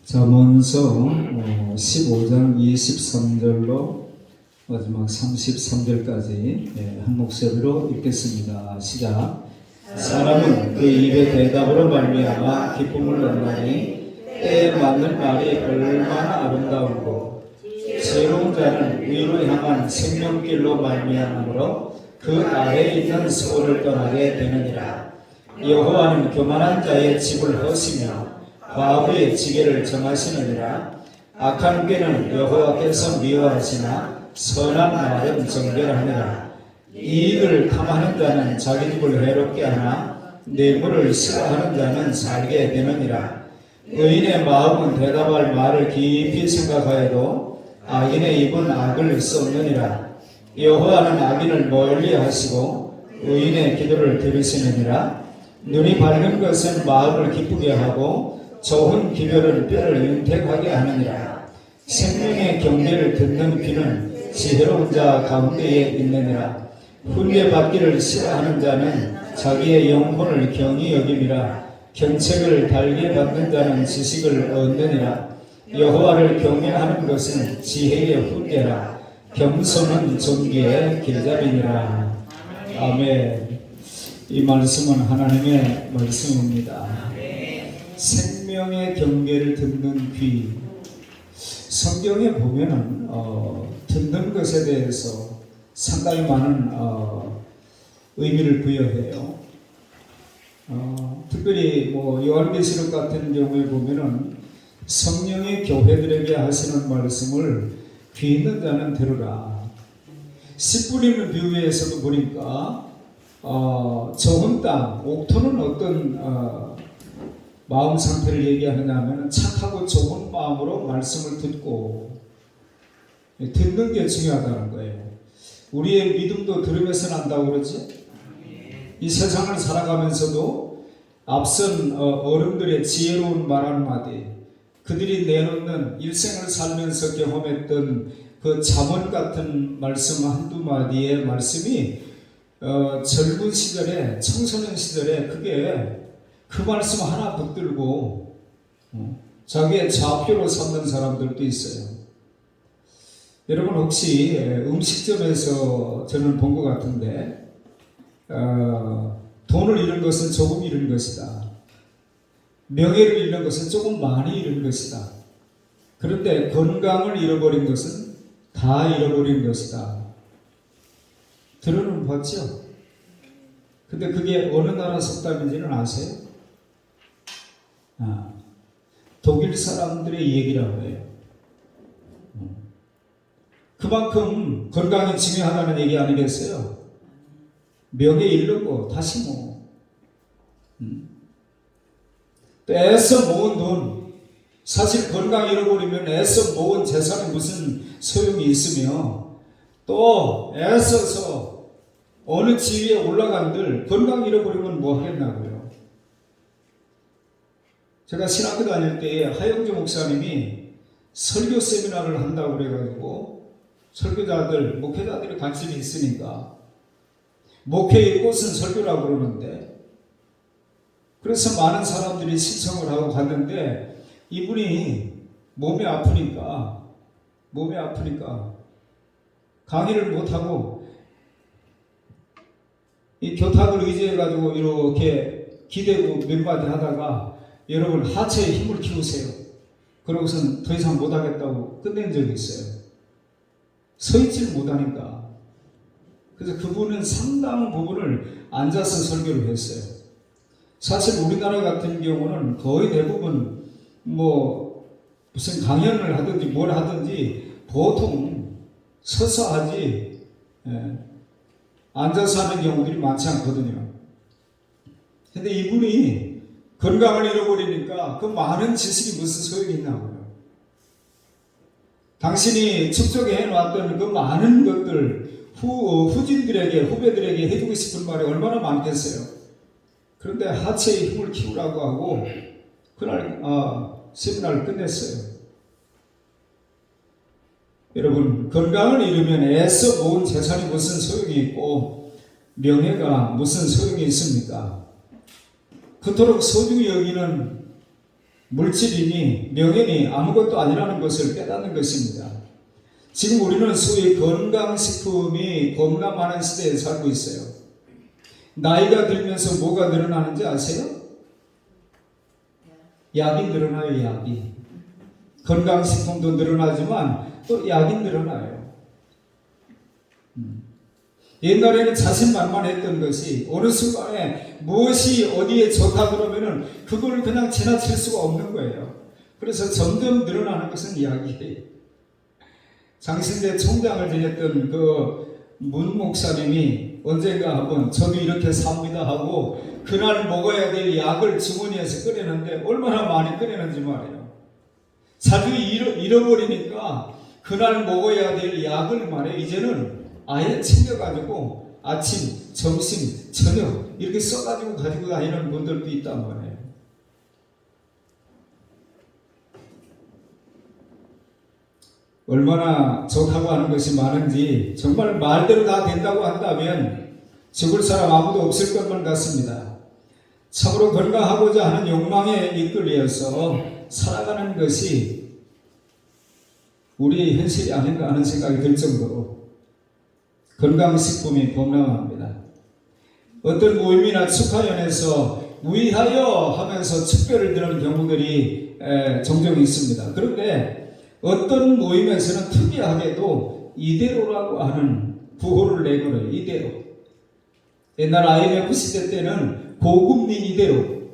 잠언서 15장 23절로 마지막 33절까지 한 목소리로 읽겠습니다. 시작. 사람은 그 입의 대답으로 말미암아 기쁨을 얻나니 때에 맞는 말이 얼마나 아름다운고 지혜로운 자는 위로 향한 생명길로 말미암으로 그 아래에 있는 소를 떠나게 되느니라. 여호와는 교만한 자의 집을 허시며 과부의 지게를 정하시느니라. 악한 꾀는 여호와께서 미워하시나 선한 말은 정결하니라. 이익을 탐하는 자는 자기 집을 해롭게 하나 뇌물을 싫어하는 자는 살게 되느니라. 의인의 마음은 대답할 말을 깊이 생각하여도 악인의 입은 악을 쏟느니라. 여호와는 악인을 멀리 하시고 의인의 기도를 들으시느니라. 눈이 밝은 것은 마음을 기쁘게 하고 좋은 기별은 뼈를 윤택하게 하느니라. 생명의 경계를 듣는 귀는 지혜로운 자 가운데에 있느니라. 훈계받기를 싫어하는 자는 자기의 영혼을 경히 여김이라. 경책을 달게 받는 자는 지식을 얻느니라. 여호와를 경외하는 것은 지혜의 훈계라. 겸손은 존귀의 길잡이니라. 아멘. 이 말씀은 하나님의 말씀입니다. 생명의 경계를 듣는 귀. 성경에 보면은 듣는 것에 대해서 상당히 많은 의미를 부여해요. 특별히 요한계시록 같은 경우에 보면은 성령의 교회들에게 하시는 말씀을 귀 있는 자는 들으라. 씨 뿌리는 비유에서도 보니까 좋은 땅, 옥토는 어떤 마음 상태를 얘기하느냐 하면 착하고 좋은 마음으로 말씀을 듣고 듣는 게 중요하다는 거예요. 우리의 믿음도 들으면서 난다고 그러지? 이 세상을 살아가면서도 앞선 어른들의 지혜로운 말 한마디, 그들이 내놓는 일생을 살면서 경험했던 그 잠언 같은 말씀 한두 마디의 말씀이 젊은 시절에, 청소년 시절에 그게 그 말씀 하나 붙들고 자기의 좌표로 삼는 사람들도 있어요. 여러분 혹시 음식점에서 저는 본 것 같은데 돈을 잃은 것은 조금 잃은 것이다. 명예를 잃는 것은 조금 많이 잃은 것이다. 그런데 건강을 잃어버린 것은 다 잃어버린 것이다. 들어는 봤죠? 근데 그게 어느 나라 속담인지는 아세요? 독일 사람들의 얘기라고 해요. 그만큼 건강이 중요하다는 얘기 아니겠어요? 명예 잃고 다시 또 애써 모은 돈, 사실 건강 잃어버리면 애써 모은 재산이 무슨 소용이 있으며 또 애써서 어느 지위에 올라간들 건강 잃어버리면 뭐 하겠냐고요. 제가 신학교 다닐 때 하영주 목사님이 설교 세미나를 한다고 그래가지고 설교자들, 목회자들이 관심이 있으니까 목회의 꽃은 설교라고 그러는데, 그래서 많은 사람들이 신청을 하고 갔는데 이분이 몸이 아프니까 강의를 못하고 이 교탁을 의지해가지고 이렇게 기대고 몇 마디 하다가 여러분 하체에 힘을 키우세요. 그러고선 더 이상 못하겠다고 끝낸 적이 있어요. 서 있지를 못하니까. 그래서 그분은 상당 부분을 앉아서 설교를 했어요. 사실 우리나라 같은 경우는 거의 대부분 무슨 강연을 하든지 뭘 하든지 보통 서서 하지 앉아서 하는 경우들이 많지 않거든요. 근데 이분이 건강을 잃어버리니까 그 많은 지식이 무슨 소용이 있나고요. 당신이 축적해 해놨던 그 많은 것들 후진들에게, 후배들에게 해주고 싶은 말이 얼마나 많겠어요. 그런데 하체의 힘을 키우라고 하고 그날 세미나를 끝냈어요. 여러분, 건강을 잃으면 애써 모은 재산이 무슨 소용이 있고 명예가 무슨 소용이 있습니까? 그토록 소중히 여기는 물질이니 명예니 아무것도 아니라는 것을 깨닫는 것입니다. 지금 우리는 소위 건강식품이 범람하는 시대에 살고 있어요. 나이가 들면서 뭐가 늘어나는지 아세요? 약이 늘어나요. 약이. 건강식품도 늘어나지만 또 약이 늘어나요. 옛날에는 자신만만했던 것이 어느 순간에 무엇이 어디에 좋다 그러면은 그걸 그냥 지나칠 수가 없는 거예요. 그래서 점점 늘어나는 것은 약이에요. 장신대 총장을 지냈던 그 문 목사님이 언젠가 한번 저도 이렇게 삽니다 하고 그날 먹어야 될 약을 주머니에서 꺼내는데 얼마나 많이 꺼내는지 말이에요. 자주 잃어버리니까 그날 먹어야 될 약을 말이에요. 이제는 아예 챙겨가지고 아침, 점심, 저녁 이렇게 써가지고 가지고 다니는 분들도 있단 말이에요. 얼마나 좋다고 하는 것이 많은지 정말 말대로 다 된다고 한다면 죽을 사람 아무도 없을 것만 같습니다. 참으로 건강하고자 하는 욕망에 이끌려서 살아가는 것이 우리의 현실이 아닌가 하는 생각이 들 정도로 건강식품이 범람합니다. 어떤 모임이나 축하연에서 위하여 하면서 축배를 드는 경우들이 종종 있습니다. 그런데 어떤 모임에서는 특이하게도 이대로라고 하는 부호를 내걸어요. 이대로. 옛날 IMF 시대 때는 고금리 이대로.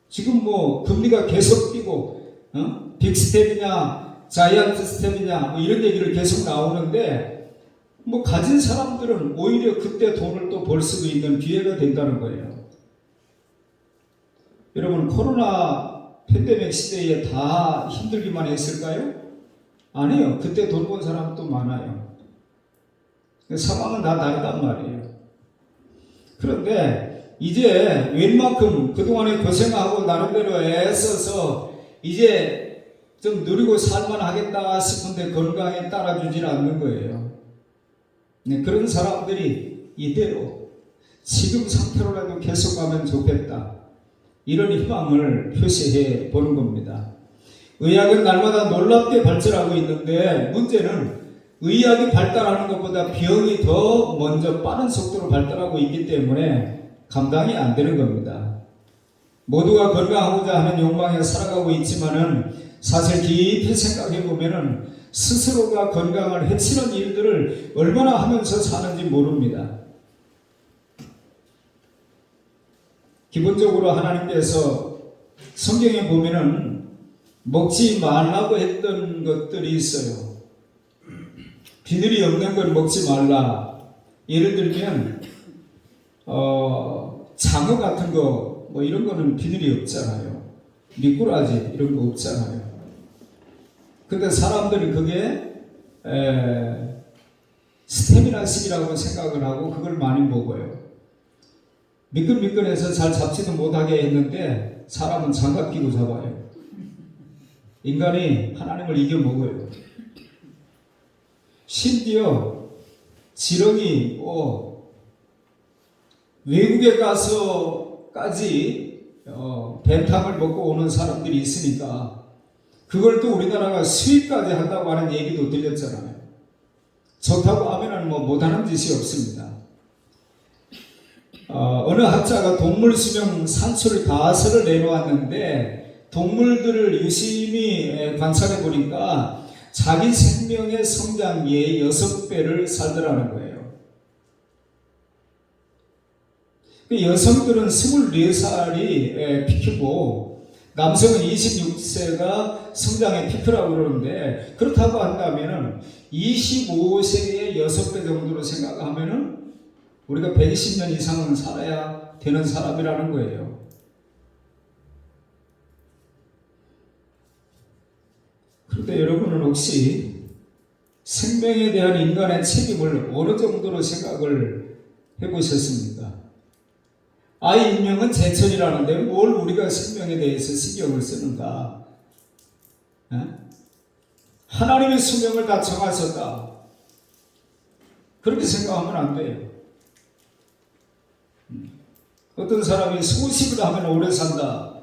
지금 뭐 금리가 계속 뛰고 빅스텝이냐 자이언트 스텝이냐 뭐 이런 얘기를 계속 나오는데 뭐 가진 사람들은 오히려 그때 돈을 또 벌 수도 있는 기회가 된다는 거예요. 여러분 코로나 팬데믹 시대에 다 힘들기만 했을까요? 아니요. 그때 돈 번 사람도 많아요. 상황은 다 다르단 말이에요. 그런데 이제 웬만큼 그동안에 고생하고 나름대로 애써서 이제 좀 누리고 살만 하겠다 싶은데 건강에 따라주질 않는 거예요. 네, 그런 사람들이 이대로 지금 상태로라도 계속 가면 좋겠다. 이런 희망을 표시해 보는 겁니다. 의학은 날마다 놀랍게 발전하고 있는데 문제는 의학이 발달하는 것보다 병이 더 먼저 빠른 속도로 발달하고 있기 때문에 감당이 안 되는 겁니다. 모두가 건강하고자 하는 욕망에 살아가고 있지만은 사실 깊이 생각해 보면은 스스로가 건강을 해치는 일들을 얼마나 하면서 사는지 모릅니다. 기본적으로 하나님께서 성경에 보면은 먹지 말라고 했던 것들이 있어요. 비늘이 없는 걸 먹지 말라. 예를 들면 장어 같은 거 뭐 이런 거는 비늘이 없잖아요. 미꾸라지 이런 거 없잖아요. 근데 사람들은 그게 스테미나식이라고 생각을 하고 그걸 많이 먹어요. 미끌미끌해서 잘 잡지도 못하게 했는데 사람은 장갑 끼고 잡아요. 인간이 하나님을 이겨 먹어요. 심지어 지렁이 외국에 가서까지 뱀탕을 먹고 오는 사람들이 있으니까 그걸 또 우리나라가 수입까지 한다고 하는 얘기도 들렸잖아요. 좋다고 하면은 뭐 못하는 짓이 없습니다. 어느 학자가 동물 수명 산출 가설을 내놓았는데 동물들을 유심히 관찰해 보니까 자기 생명의 성장기에 6배를 살더라는 거예요. 여성들은 24살이 피크고 남성은 26세가 성장의 피크라고 그러는데 그렇다고 한다면 25세의 6배 정도로 생각하면 우리가 120년 이상은 살아야 되는 사람이라는 거예요. 그런데 여러분은 혹시 생명에 대한 인간의 책임을 어느 정도로 생각을 해보셨습니까? 아이 인명은 제천이라는데 뭘 우리가 생명에 대해서 신경을 쓰는가? 하나님의 수명을 다 정하셨다. 그렇게 생각하면 안 돼요. 어떤 사람이 소식을 하면 오래 산다.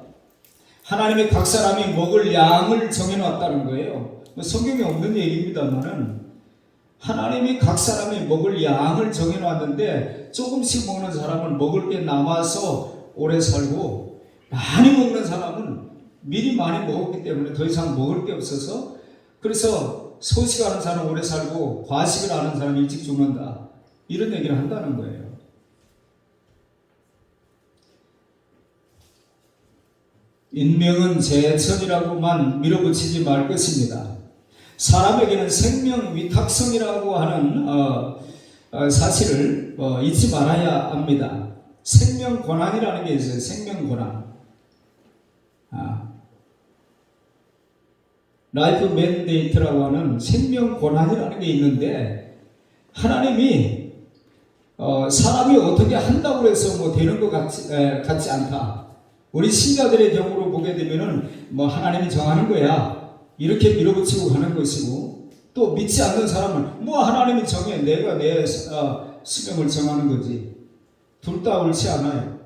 하나님이 각 사람이 먹을 양을 정해놨다는 거예요. 성경에 없는 얘기입니다만은 하나님이 각 사람이 먹을 양을 정해놨는데 조금씩 먹는 사람은 먹을 게 남아서 오래 살고 많이 먹는 사람은 미리 많이 먹었기 때문에 더 이상 먹을 게 없어서 그래서 소식하는 사람은 오래 살고 과식을 하는 사람이 일찍 죽는다. 이런 얘기를 한다는 거예요. 인명은 제천이라고만 밀어붙이지 말 것입니다. 사람에게는 생명 위탁성이라고 하는 사실을 잊지 말아야 합니다. 생명 권한이라는 게 있어요. 생명 권한. 라이프 맨데이트라고 하는 생명 권한이라는 게 있는데 하나님이 사람이 어떻게 한다고 해서 뭐 되는 것 같지 않다. 우리 신자들의 경우로 보게 되면은 뭐 하나님이 정하는 거야. 이렇게 밀어붙이고 가는 것이고 또 믿지 않는 사람은 뭐 하나님이 정해 내가 내 수명을 정하는 거지. 둘 다 옳지 않아요.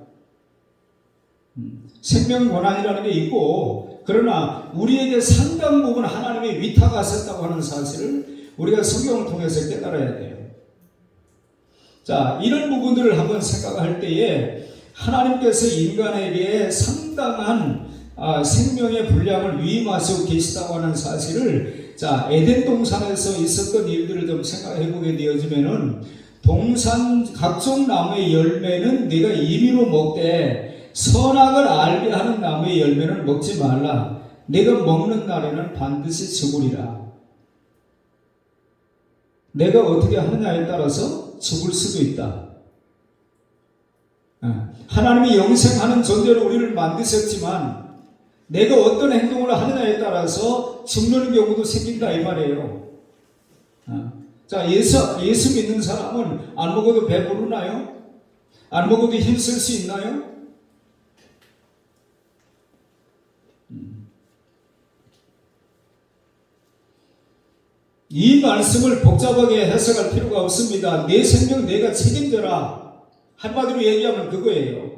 생명 권한이라는 게 있고 그러나 우리에게 상당 부분 하나님이 위탁하셨다고 하는 사실을 우리가 성경을 통해서 깨달아야 돼요. 자, 이런 부분들을 한번 생각할 때에 하나님께서 인간에게 상당한 생명의 분량을 위임하시고 계시다고 하는 사실을 자, 에덴 동산에서 있었던 일들을 좀 생각해 보게 되어지면은 동산 각종 나무의 열매는 네가 임의로 먹되 선악을 알게 하는 나무의 열매는 먹지 말라. 네가 먹는 날에는 반드시 죽으리라. 내가 어떻게 하느냐에 따라서 죽을 수도 있다. 하나님이 영생하는 존재로 우리를 만드셨지만 내가 어떤 행동을 하느냐에 따라서 죽는 경우도 생긴다 이 말이에요. 자, 예수 믿는 사람은 안 먹어도 배부르나요? 안 먹어도 힘쓸 수 있나요? 이 말씀을 복잡하게 해석할 필요가 없습니다. 내 생명 내가 책임져라. 한마디로 얘기하면 그거예요.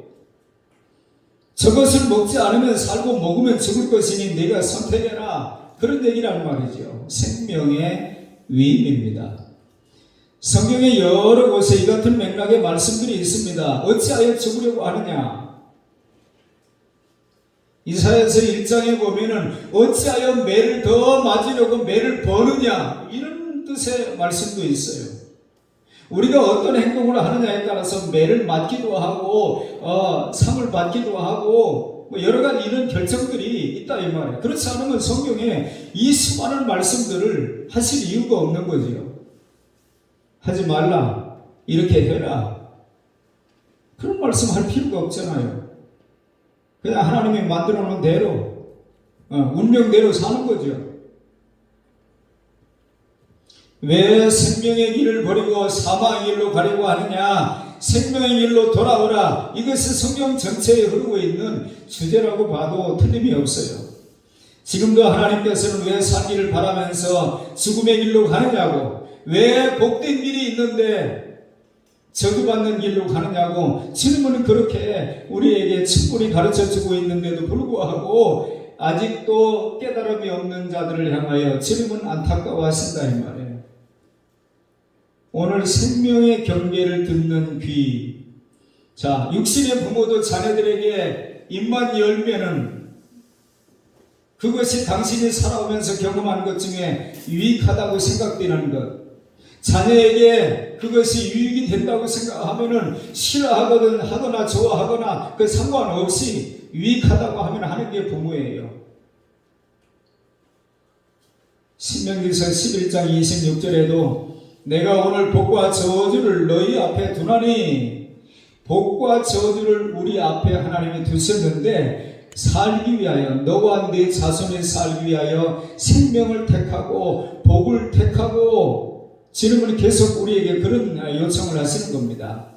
저것을 먹지 않으면 살고 먹으면 죽을 것이니 내가 선택해라. 그런 얘기라는 말이죠. 생명의 위임입니다. 성경의 여러 곳에 이 같은 맥락의 말씀들이 있습니다. 어찌하여 죽으려고 하느냐? 이사야서 1장에 보면은 어찌하여 매를 더 맞으려고 매를 버느냐? 이런 뜻의 말씀도 있어요. 우리가 어떤 행동을 하느냐에 따라서 매를 맞기도 하고 상을 받기도 하고 뭐 여러 가지 이런 결정들이 있다 이 말이에요. 그렇지 않으면 성경에 이 수많은 말씀들을 하실 이유가 없는 거죠. 하지 말라, 이렇게 해라, 그런 말씀 할 필요가 없잖아요. 그냥 하나님이 만들어 놓은 대로 운명대로 사는 거죠. 왜 생명의 길을 버리고 사망의 길로 가려고 하느냐? 생명의 길로 돌아오라. 이것이 성경 전체에 흐르고 있는 주제라고 봐도 틀림이 없어요. 지금도 하나님께서는 왜 살기를 바라면서 죽음의 길로 가느냐고, 왜 복된 길이 있는데 저주받는 길로 가느냐고 질문은 그렇게 우리에게 충분히 가르쳐주고 있는데도 불구하고 아직도 깨달음이 없는 자들을 향하여 질문 안타까워하신다 이 말이에요. 오늘 생명의 경계를 듣는 귀. 자, 육신의 부모도 자녀들에게 입만 열면은 그것이 당신이 살아오면서 경험한 것 중에 유익하다고 생각되는 것. 자녀에게 그것이 유익이 된다고 생각하면은 싫어하거든 하거나 좋아하거나 그 상관없이 유익하다고 하면 하는 게 부모예요. 신명기서 11장 26절에도 내가 오늘 복과 저주를 너희 앞에 두나니, 복과 저주를 우리 앞에 하나님이 두셨는데 살기 위하여, 너와 네 자손이 살기 위하여 생명을 택하고 복을 택하고, 지금은 계속 우리에게 그런 요청을 하시는 겁니다.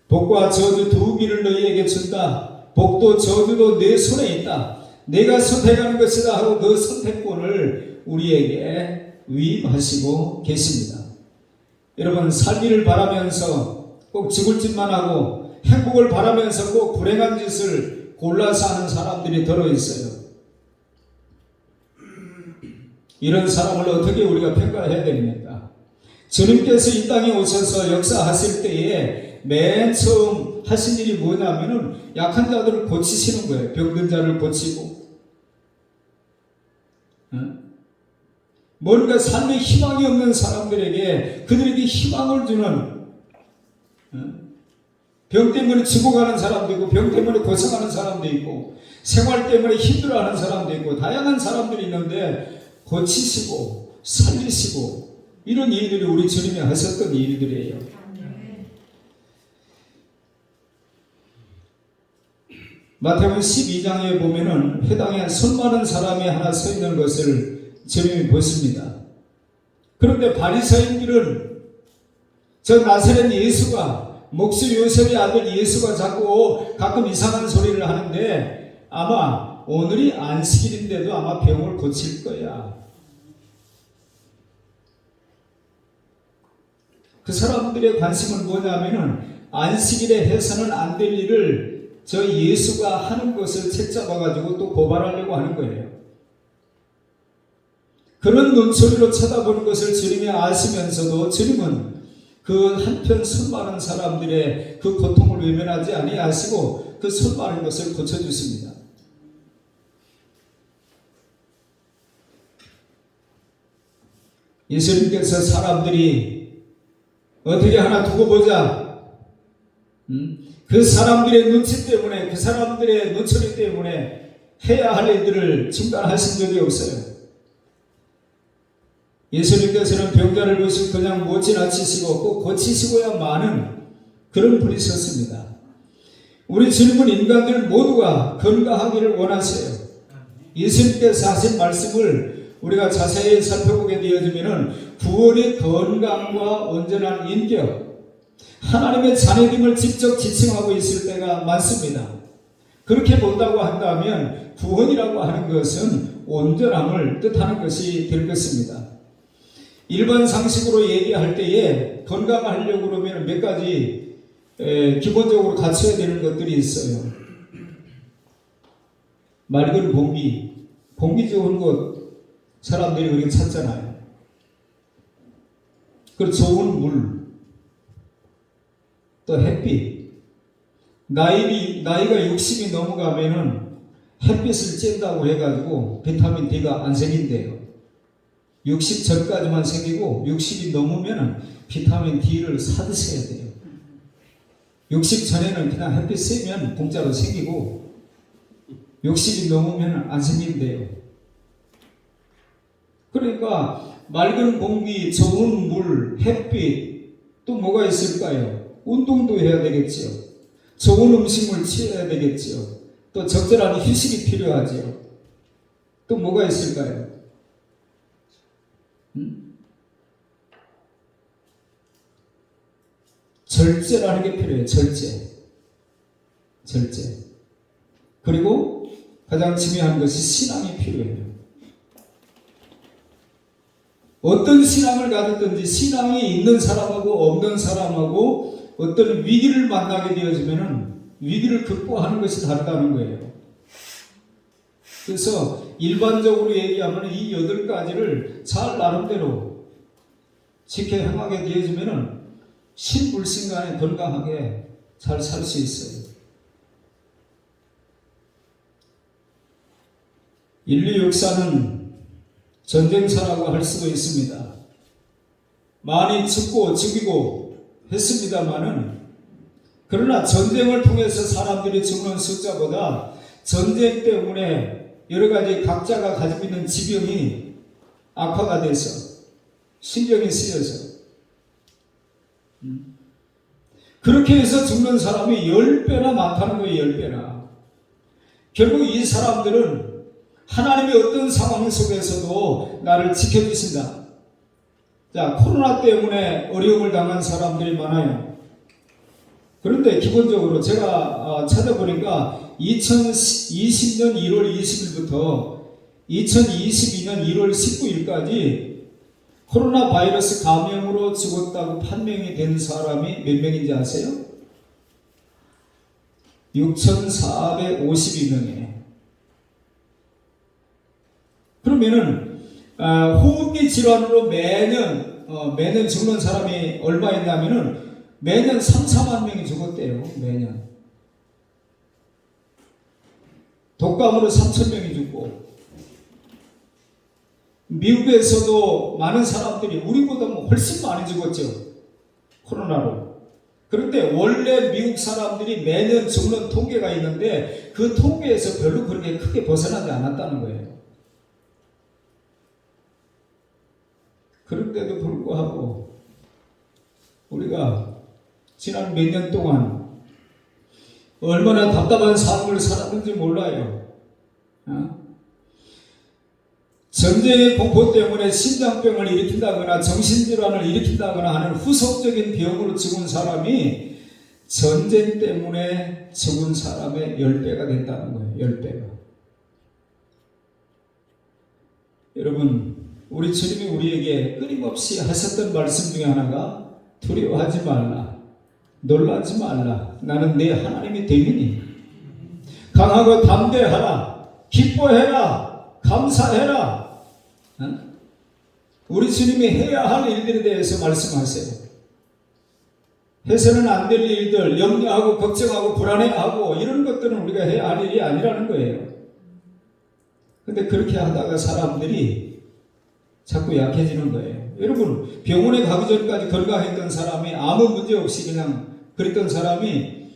복과 저주 두 길을 너희에게 준다. 복도 저주도 내 손에 있다. 내가 선택하는 것이다 하고 그 선택권을 우리에게 위임하시고 계십니다. 여러분, 살기를 바라면서 꼭 죽을 짓만 하고 행복을 바라면서 꼭 불행한 짓을 골라서 하는 사람들이 들어있어요. 이런 사람을 어떻게 우리가 평가해야 됩니까? 주님께서 이 땅에 오셔서 역사하실 때에 맨 처음 하신 일이 뭐냐면은 약한 자들을 고치시는 거예요. 병든 자를 고치고, 뭔가 삶에 희망이 없는 사람들에게 그들에게 희망을 주는, 병 때문에 죽어가는 사람도 있고, 병 때문에 고생하는 사람도 있고, 생활 때문에 힘들어하는 사람도 있고, 다양한 사람들이 있는데 고치시고 살리시고, 이런 일들이 우리 주님이 하셨던 일들이에요. 마태복음 12장에 보면은 회당에 손 많은 사람이 하나 서 있는 것을 주님이 보십니다. 그런데 바리새인들은 저 나사렛 예수가, 목수 요셉의 아들 예수가 자꾸 가끔 이상한 소리를 하는데 아마 오늘이 안식일인데도 아마 병을 고칠 거야. 그 사람들의 관심은 뭐냐면은 안식일에 해서는 안 될 일을 저 예수가 하는 것을 책잡아가지고 또 고발하려고 하는 거예요. 그런 눈초리로 쳐다보는 것을 주님이 아시면서도 주님은 그 한편 손 마른 사람들의 그 고통을 외면하지 아니하시고 그 손 마른 것을 고쳐주십니다. 예수님께서 사람들이 어떻게 하나 두고 보자, 그 사람들의 눈치 때문에, 그 사람들의 눈초리 때문에 해야 할 일들을 중단하신 적이 없어요. 예수님께서는 병자를 보시고 그냥 못 지나치시고 꼭 고치시고야만은 그런 분이셨습니다. 우리 주님은 인간들 모두가 건강하기를 원하세요. 예수님께서 하신 말씀을 우리가 자세히 살펴보게 되어지면은 구원의 건강과 온전한 인격, 하나님의 자녀됨을 직접 지칭하고 있을 때가 많습니다. 그렇게 본다고 한다면 구원이라고 하는 것은 온전함을 뜻하는 것이 될 것입니다. 일반 상식으로 얘기할 때에 건강하려고 그러면 몇 가지 기본적으로 갖춰야 되는 것들이 있어요. 맑은 공기 좋은 곳 사람들이 우리가 찾잖아요. 그리고 좋은 물, 또 햇빛. 나이가 60이 넘어가면은 햇빛을 쬐다고 해가지고 비타민 D가 안 생긴대요. 60 전까지만 생기고 60이 넘으면은 비타민 D를 사 드셔야 돼요. 60 전에는 그냥 햇빛 쐬면 공짜로 생기고 60이 넘으면 안 생긴대요. 그러니까 맑은 공기, 좋은 물, 햇빛, 또 뭐가 있을까요? 운동도 해야 되겠지요. 좋은 음식물 취해야 되겠지요. 또 적절한 휴식이 필요하지요. 또 뭐가 있을까요? 절제라는 게 필요해요. 절제. 그리고 가장 중요한 것이 신앙이 필요해요. 어떤 신앙을 가졌든지 신앙이 있는 사람하고 없는 사람하고 어떤 위기를 만나게 되어지면은 위기를 극복하는 것이 다르다는 거예요. 그래서 일반적으로 얘기하면 이 8가지를 잘 나름대로 지켜 행하게 되어지면은 신불신간에 건강하게 잘 살 수 있어요. 인류 역사는 전쟁사라고 할 수도 있습니다. 많이 죽고 죽이고 했습니다마는, 그러나 전쟁을 통해서 사람들이 죽는 숫자보다 전쟁 때문에 여러 가지 각자가 가지고 있는 지병이 악화가 돼서 신경이 쓰여서 그렇게 해서 죽는 사람이 10배나 많다는 거예요. 10배나. 결국 이 사람들은 하나님의 어떤 상황 속에서도 나를 지켜주신다. 자, 코로나 때문에 어려움을 당한 사람들이 많아요. 그런데 기본적으로 제가 찾아보니까 2020년 1월 20일부터 2022년 1월 19일까지 코로나 바이러스 감염으로 죽었다고 판명이 된 사람이 몇 명인지 아세요? 6,452명이에요. 그러면은 호흡기 질환으로 매년 죽는 사람이 얼마 있냐면은 매년 3, 4만 명이 죽었대요. 매년. 독감으로 3,000명이 죽고, 미국에서도 많은 사람들이 우리보다 훨씬 많이 죽었죠. 코로나로. 그런데 원래 미국 사람들이 매년 죽는 통계가 있는데 그 통계에서 별로 그렇게 크게 벗어나지 않았다는 거예요. 그런데도 불구하고 우리가 지난 몇 년 동안 얼마나 답답한 삶을 살았는지 몰라요. 전쟁의 공포 때문에 심장병을 일으킨다거나 정신질환을 일으킨다거나 하는 후속적인 병으로 죽은 사람이 전쟁 때문에 죽은 사람의 10배가 된다는 거예요. 10배가. 여러분, 우리 주님이 우리에게 끊임없이 하셨던 말씀 중에 하나가 두려워하지 말라, 놀라지 말라, 나는 내 하나님이 되리니. 강하고 담대하라, 기뻐해라, 감사해라. 우리 주님이 해야 할 일들에 대해서 말씀하세요. 해서는 안 될 일들, 염려하고 걱정하고 불안해하고 이런 것들은 우리가 해야 할 일이 아니라는 거예요. 근데 그렇게 하다가 사람들이 자꾸 약해지는 거예요. 여러분, 병원에 가기 전까지 건강했던 사람이 아무 문제 없이 그냥 그랬던 사람이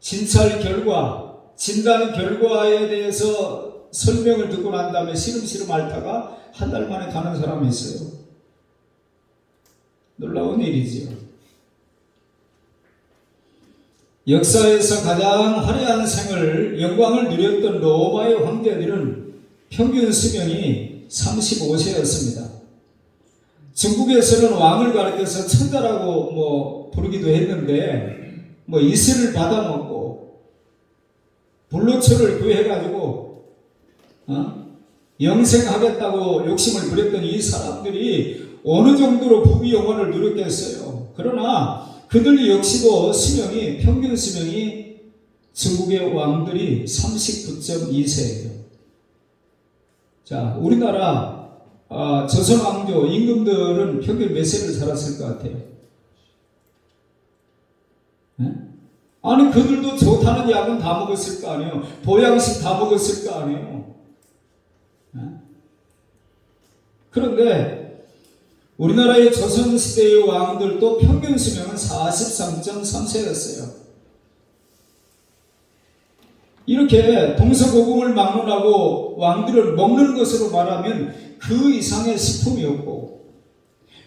진찰 결과, 진단 결과에 대해서 설명을 듣고 난 다음에 시름시름 앓다가 한 달 만에 가는 사람이 있어요. 놀라운 일이지요. 역사에서 가장 화려한 생을, 영광을 누렸던 로마의 황제들은 평균 수명이 35세였습니다. 중국에서는 왕을 가리켜서 천자라고 부르기도 했는데, 이슬을 받아먹고, 불로초를 구해가지고, 영생하겠다고 욕심을 부렸던 이 사람들이 어느 정도로 부귀영화를 누렸겠어요. 그러나 그들 역시도 평균 수명이 중국의 왕들이 39.2세예요. 자, 우리나라 조선 왕조 임금들은 평균 몇 세를 살았을 것 같아요? 네? 아니, 그들도 좋다는 약은 다 먹었을 거 아니에요. 보양식 다 먹었을 거 아니에요. 네? 그런데 우리나라의 조선시대의 왕들도 평균 수명은 43.3세였어요. 이렇게 동서고금을 막론하고 왕들을 먹는 것으로 말하면 그 이상의 식품이 없고,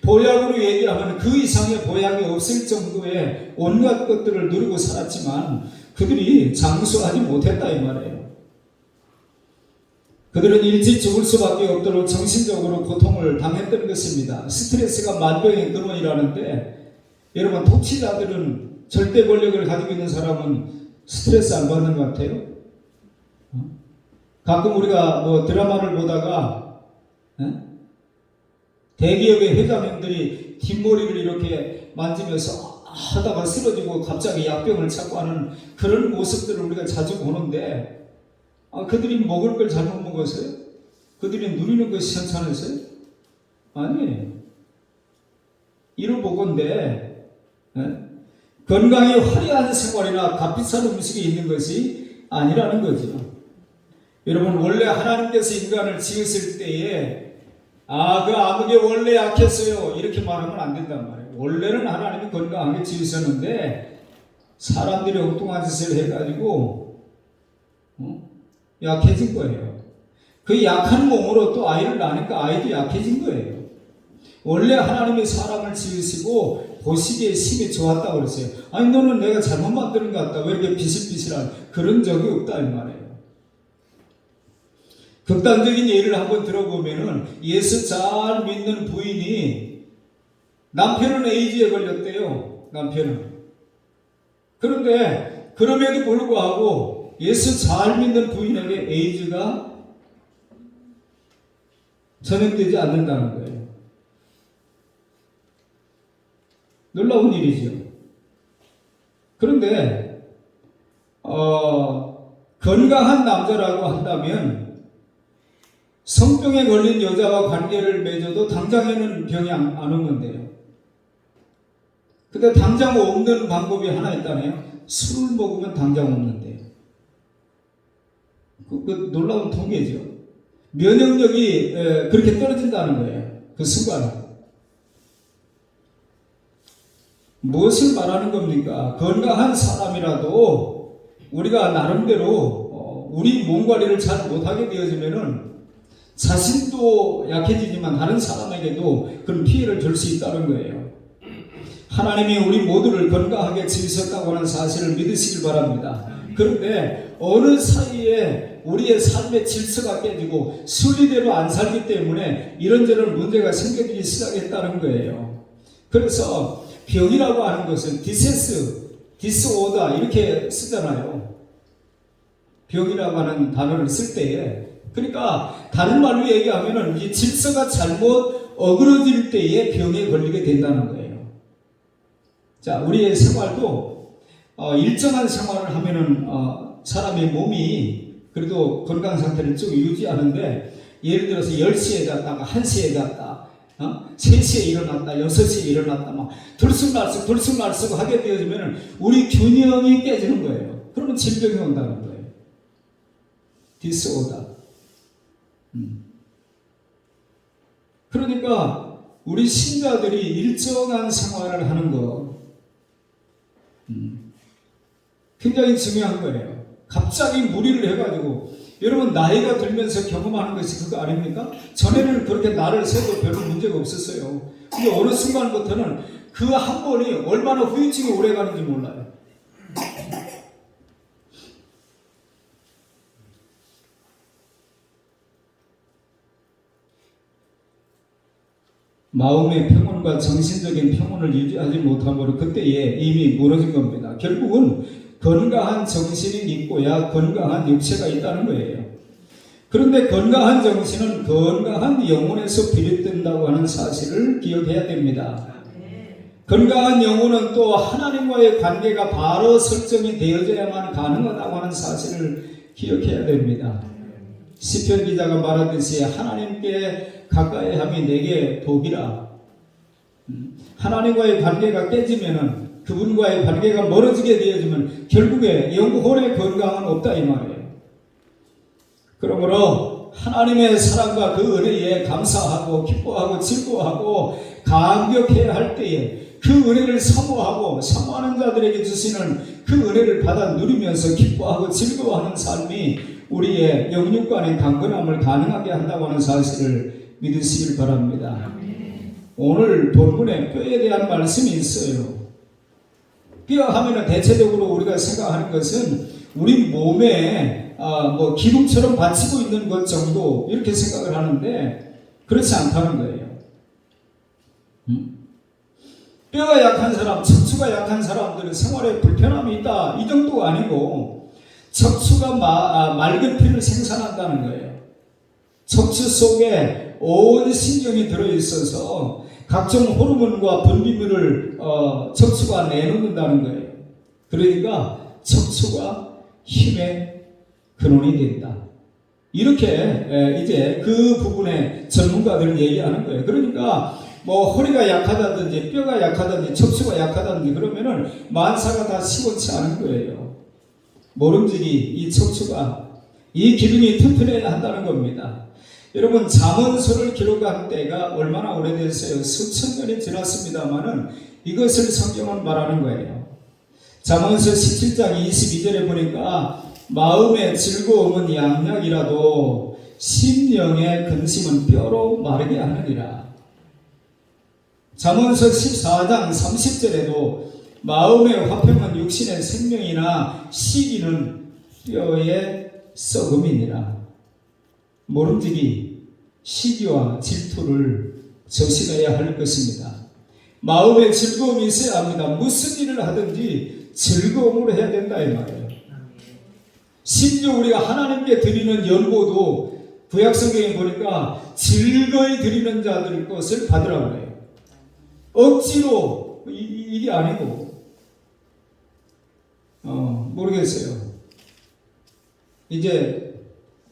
보약으로 얘기하면 그 이상의 보약이 없을 정도의 온갖 것들을 누리고 살았지만 그들이 장수하지 못했다 이 말이에요. 그들은 일찍 죽을 수밖에 없도록 정신적으로 고통을 당했던 것입니다. 스트레스가 만병의 근원이라는데, 여러분, 통치자들은, 절대 권력을 가지고 있는 사람은 스트레스 안 받는 것 같아요? 가끔 우리가 드라마를 보다가 대기업의 회장님들이 뒷머리를 이렇게 만지면서 하다가 쓰러지고 갑자기 약병을 찾고 하는 그런 모습들을 우리가 자주 보는데, 그들이 먹을 걸 잘못 먹었어요? 그들이 누리는 것이 현찮았어요? 아니에요. 이루보건데 건강이 화려한 생활이나 값비싼 음식이 있는 것이 아니라는 거죠. 여러분, 원래 하나님께서 인간을 지으실 때에 그 아무개 원래 약했어요 이렇게 말하면 안 된단 말이에요. 원래는 하나님이 건강하게 지으셨는데 사람들이 엉뚱한 짓을 해가지고 약해진 거예요. 그 약한 몸으로 또 아이를 낳으니까 아이도 약해진 거예요. 원래 하나님이 사람을 지으시고 보시기에 심히 좋았다고 그랬어요. 아니, 너는 내가 잘못 만드는 것 같다, 왜 이렇게 비실비실한, 그런 적이 없다 이 말이에요. 극단적인 예를 한번 들어보면은, 예수 잘 믿는 부인이 남편은 에이즈에 걸렸대요. 남편은. 그런데 그럼에도 불구하고 예수 잘 믿는 부인에게 에이즈가 전염되지 않는다는 거예요. 놀라운 일이죠. 그런데 건강한 남자라고 한다면 성병에 걸린 여자와 관계를 맺어도 당장에는 병이 안 오는데요. 근데 당장 없는 방법이 하나 있다네요. 술을 먹으면 당장 없는데요. 그 놀라운 통계죠. 면역력이 그렇게 떨어진다는 거예요. 그 순간에. 무엇을 말하는 겁니까? 건강한 사람이라도 우리가 나름대로 우리 몸 관리를 잘 못하게 되어지면은 자신도 약해지지만 다른 사람에게도 그런 피해를 줄 수 있다는 거예요. 하나님이 우리 모두를 건강하게 지으셨다고 하는 사실을 믿으시길 바랍니다. 그런데 어느 사이에 우리의 삶의 질서가 깨지고 순리대로 안 살기 때문에 이런저런 문제가 생기기 시작했다는 거예요. 그래서 병이라고 하는 것은 디스오더 이렇게 쓰잖아요. 병이라고 하는 단어를 쓸 때에, 그러니까 다른 말로 얘기하면은 이 질서가 잘못 어그러질 때에 병에 걸리게 된다는 거예요. 자, 우리의 생활도 일정한 생활을 하면은 사람의 몸이 그래도 건강 상태를 쭉 유지하는데, 예를 들어서 10시에 잤다가 1시에 잤다, 3시에 일어났다, 6시에 일어났다, 막 들쑥날쑥 하게 되어지면 우리 균형이 깨지는 거예요. 그러면 질병이 온다는 거예요. 디스오더. 그러니까 우리 신자들이 일정한 생활을 하는 거 굉장히 중요한 거예요. 갑자기 무리를 해가지고, 여러분 나이가 들면서 경험하는 것이 그거 아닙니까? 전에는 그렇게 날을 새도 별로 문제가 없었어요. 근데 어느 순간부터는 그 한 번이 얼마나 후유증이 오래 가는지 몰라요. 마음의 평온과 정신적인 평온을 유지하지 못함으로 그때에 이미 무너진 겁니다. 결국은 건강한 정신이 있고야 건강한 육체가 있다는 거예요. 그런데 건강한 정신은 건강한 영혼에서 비롯된다고 하는 사실을 기억해야 됩니다. 건강한 영혼은 또 하나님과의 관계가 바로 설정이 되어져야만 가능하다고 하는 사실을 기억해야 됩니다. 시편 기자가 말하듯이 하나님께 가까이 함이 내게 복이라. 하나님과의 관계가 깨지면은, 그분과의 관계가 멀어지게 되어지면 결국에 영혼의 건강은 없다 이 말이에요. 그러므로 하나님의 사랑과 그 은혜에 감사하고 기뻐하고 즐거워하고 감격해야 할 때에 그 은혜를 사모하고 사모하는 자들에게 주시는 그 은혜를 받아 누리면서 기뻐하고 즐거워하는 삶이 우리의 영육간의 강건함을 가능하게 한다고 하는 사실을 믿으시길 바랍니다. 오늘 본문에 뼈에 대한 말씀이 있어요. 뼈 하면은 대체적으로 우리가 생각하는 것은 우리 몸에 기둥처럼 받치고 있는 것 정도 이렇게 생각을 하는데 그렇지 않다는 거예요. 뼈가 약한 사람, 척추가 약한 사람들은 생활에 불편함이 있다 이 정도가 아니고, 척추가 맑은 피를 생산한다는 거예요. 척추 속에 온 신경이 들어있어서 각종 호르몬과 분비물을 척추가 내놓는다는 거예요. 그러니까 척추가 힘의 근원이 된다. 이렇게 이제 그 부분에 전문가들은 얘기하는 거예요. 그러니까 허리가 약하다든지 뼈가 약하다든지 척추가 약하다든지 그러면은 만사가 다 시원치 않은 거예요. 모름지기 이 척추가, 이 기둥이 튼튼해야 한다는 겁니다. 여러분 잠언서를 기록한 때가 얼마나 오래됐어요? 수천 년이 지났습니다만은 이것을 성경은 말하는 거예요. 잠언서 17장 22절에 보니까 마음의 즐거움은 양약이라도 심령의 근심은 뼈로 마르게 하느니라. 잠언서 14장 30절에도 마음의 화평은 육신의 생명이나 시기는 뼈의 썩음이니라. 모름지기 시기와 질투를 조심해야 할 것입니다. 마음에 즐거움이 있어야 합니다. 무슨 일을 하든지 즐거움으로 해야 된다 이 말이에요. 심지어 우리가 하나님께 드리는 연보도 구약성경에 보니까 즐거이 드리는 자들 것을 받으라고 해요. 억지로 이게 아니고 모르겠어요. 이제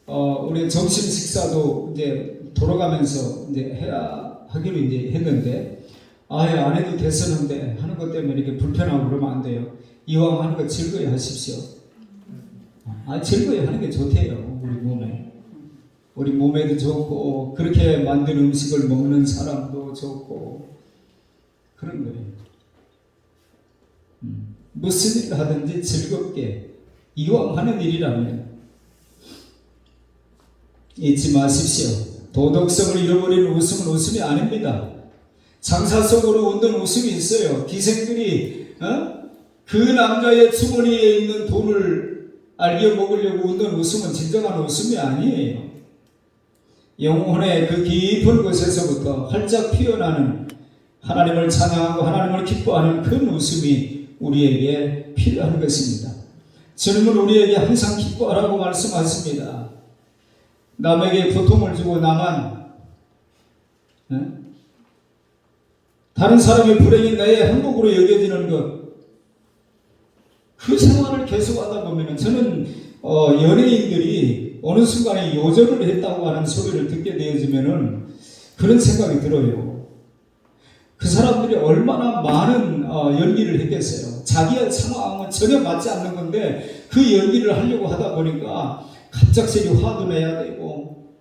우리 점심 식사도 이제 돌아가면서 이제 해야 하기로 이제 했는데 아예 안 해도 됐었는데 하는 것 때문에 이렇게 불편하고 그러면 안 돼요. 이왕 하는 거 즐거이 하십시오. 즐거이 하는 게 좋대요. 우리 몸에도 좋고 그렇게 만든 음식을 먹는 사람도 좋고 그런 거예요. 무슨 일을 하든지 즐겁게 이왕 하는 일이라면 잊지 마십시오. 도덕성을 잃어버리는 웃음은 웃음이 아닙니다. 장사 속으로 웃는 웃음이 있어요. 기생들이 그 남자의 주머니에 있는 돈을 알겨 먹으려고 웃는 웃음은 진정한 웃음이 아니에요. 영혼의 그 깊은 곳에서부터 활짝 피어나는 하나님을 찬양하고 하나님을 기뻐하는 큰 웃음이 우리에게 필요한 것입니다. 주님은 우리에게 항상 기뻐하라고 말씀하십니다. 남에게 고통을 주고 나만 다른 사람의 불행이 나의 행복으로 여겨지는 것, 그 생활을 계속하다 보면 저는 연예인들이 어느 순간에 요절을 했다고 하는 소리를 듣게 되어지면은 그런 생각이 들어요. 그 사람들이 얼마나 많은 연기를 했겠어요. 자기의 상황은 전혀 맞지 않는 건데 그 연기를 하려고 하다 보니까 갑작스레 화도 내야 되고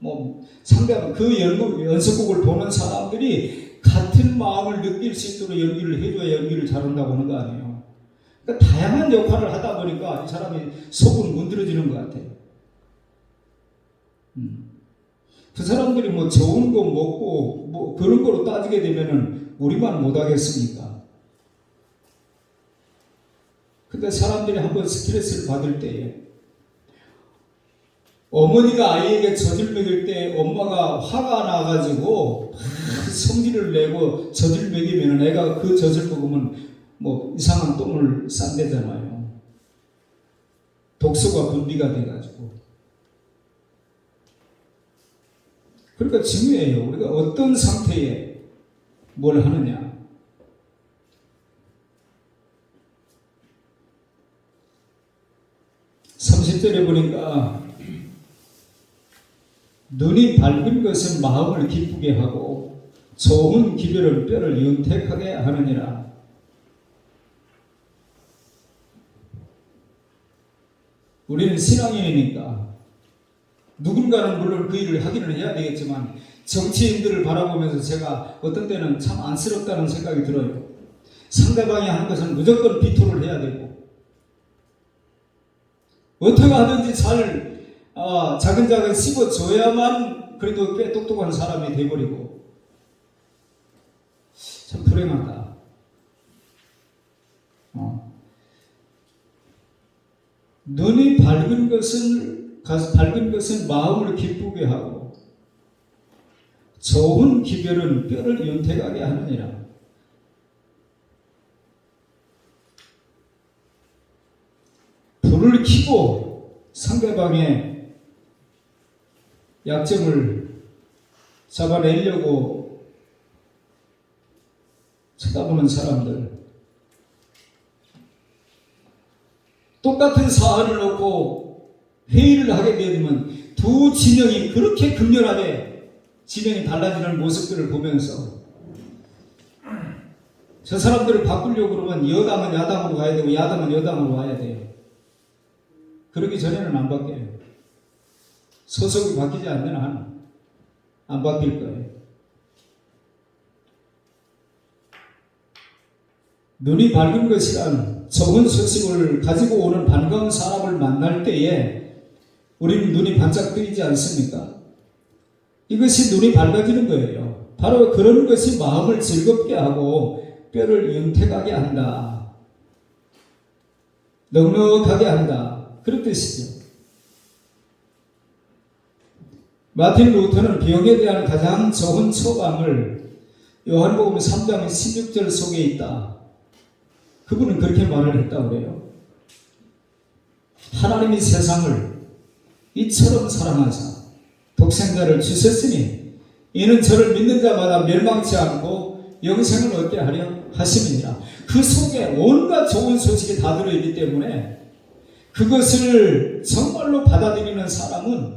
상대방 그 연습곡을 보는 사람들이 같은 마음을 느낄 수 있도록 연기를 해줘야 연기를 잘한다고 하는 거 아니에요. 그러니까 다양한 역할을 하다 보니까 이 사람이 속은 문드러지는 것 같아요. 그 사람들이 좋은 거 먹고 그런 거로 따지게 되면은 우리만 못하겠습니까? 근데 사람들이 한번 스트레스를 받을 때에 어머니가 아이에게 젖을 먹일 때 엄마가 화가 나가지고 성질을 내고 젖을 먹이면 애가 그 젖을 먹으면 이상한 똥을 싼대잖아요. 독소가 분비가 돼가지고. 그러니까 중요해요. 우리가 어떤 상태에 뭘 하느냐. (30절에) 보니까 눈이 밝은 것은 마음을 기쁘게 하고 좋은 기별은 뼈를 윤택하게 하느니라. 우리는 신앙인이니까 누군가는 물론 그 일을 하기는 해야 되겠지만 정치인들을 바라보면서 제가 어떤 때는 참 안쓰럽다는 생각이 들어요. 상대방이 하는 것은 무조건 비토를 해야 되고 어떻게 하든지 잘 자근자근 씹어줘야만 그래도 꽤 똑똑한 사람이 돼버리고 참 불행하다. 눈이 밝은 것은 마음을 기쁘게 하고 좋은 기별은 뼈를 윤택하게 하느니라. 불을 켜고 상대방의 약점을 잡아내려고 쳐다보는 사람들, 똑같은 사안을 놓고 회의를 하게 되면 두 진영이 그렇게 극렬하게 진영이 달라지는 모습들을 보면서 저 사람들을 바꾸려고 그러면 여당은 야당으로 가야 되고 야당은 여당으로 와야 돼요. 그러기 전에는 안 바뀌어요. 소속이 바뀌지 않는 한은 안 바뀔 거예요. 눈이 밝은 것이란 좋은 소식을 가지고 오는 반가운 사람을 만날 때에 우리는 눈이 반짝 뜨이지 않습니까? 이것이 눈이 밝아지는 거예요. 바로 그런 것이 마음을 즐겁게 하고 뼈를 윤택하게 한다. 넉넉하게 한다. 그런 뜻이죠. 마틴 루터는 병에 대한 가장 좋은 처방을 요한복음 3장 16절 속에 있다. 그분은 그렇게 말을 했다고 그래요. 하나님이 세상을 이처럼 사랑하사 독생자를 주셨으니 이는 저를 믿는 자마다 멸망치 않고 영생을 얻게 하려 하심이니라. 그 속에 온갖 좋은 소식이 다 들어있기 때문에 그것을 정말로 받아들이는 사람은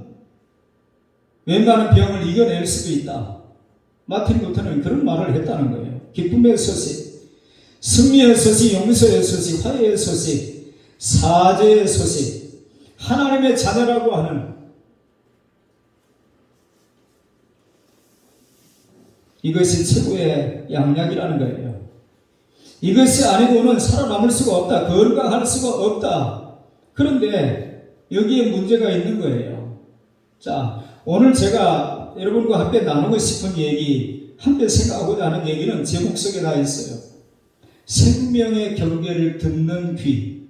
웬만한 병을 이겨낼 수도 있다. 마틴 루터는 그런 말을 했다는 거예요. 기쁨의 소식, 승리의 소식, 용서의 소식, 화해의 소식, 사죄의 소식, 하나님의 자녀라고 하는 이것이 최고의 양약이라는 거예요. 이것이 아니고는 살아남을 수가 없다. 건강할 수가 없다. 그런데 여기에 문제가 있는 거예요. 자, 오늘 제가 여러분과 함께 나누고 싶은 얘기, 함께 생각하고자 하는 얘기는 제목 속에 다 있어요. 생명의 경계를 듣는 귀.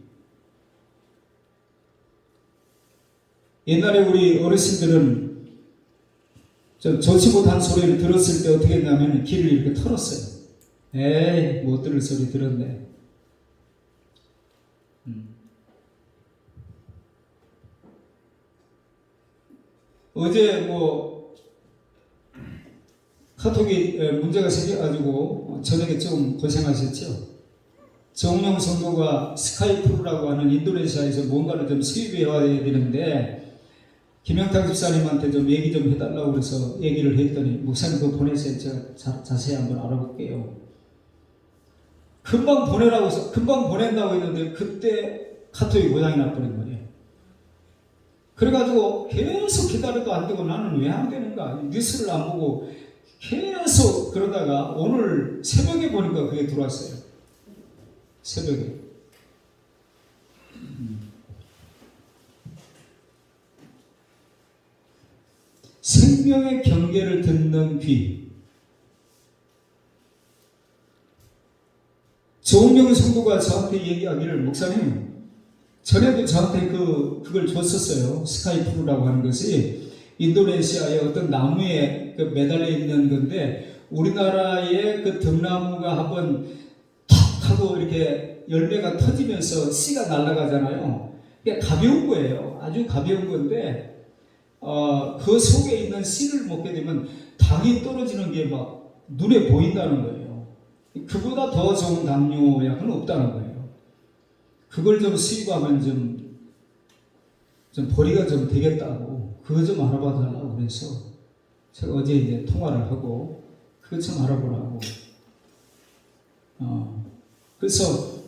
옛날에 우리 어르신들은 좋지 못한 소리를 들었을 때 어떻게 했냐면 귀를 이렇게 털었어요. 에이, 못 들을 소리 들었네. 어제 카톡이 문제가 생겨가지고 저녁에 좀 고생하셨죠? 정용 성도가 스카이프라고 하는 인도네시아에서 뭔가를 좀 수입해 와야 되는데 김영탁 집사님한테 좀 얘기 좀 해달라고 그래서 얘기를 했더니 목사님 그거 보내세요. 제가 자세히 한번 알아볼게요. 금방 보내라고 해서 금방 보낸다고 했는데 그때 카톡이 고장이 나버린 거예요. 그래가지고 계속 기다려도 안 되고 나는 왜 안 되는가 뉴스를 안 보고 계속 그러다가 오늘 새벽에 보니까 그게 들어왔어요. 새벽에. 생명의 경계를 듣는 귀. 조은영 성도가 저한테 얘기하기를 목사님 전에도 저한테 그걸 줬었어요. 스카이프라고 하는 것이 인도네시아의 어떤 나무에 매달려 있는 건데 우리나라의 그 등나무가 한번 탁 하고 이렇게 열매가 터지면서 씨가 날아가잖아요. 그게 가벼운 거예요. 아주 가벼운 건데 그 속에 있는 씨를 먹게 되면 당이 떨어지는 게 막 눈에 보인다는 거예요. 그보다 더 좋은 당뇨약은 없다는 거예요. 그걸 좀 수입하면 좀 벌이가 좀 되겠다고 그거 좀 알아봐 달라고 그래서 제가 어제 이제 통화를 하고 그거 좀 알아보라고. 그래서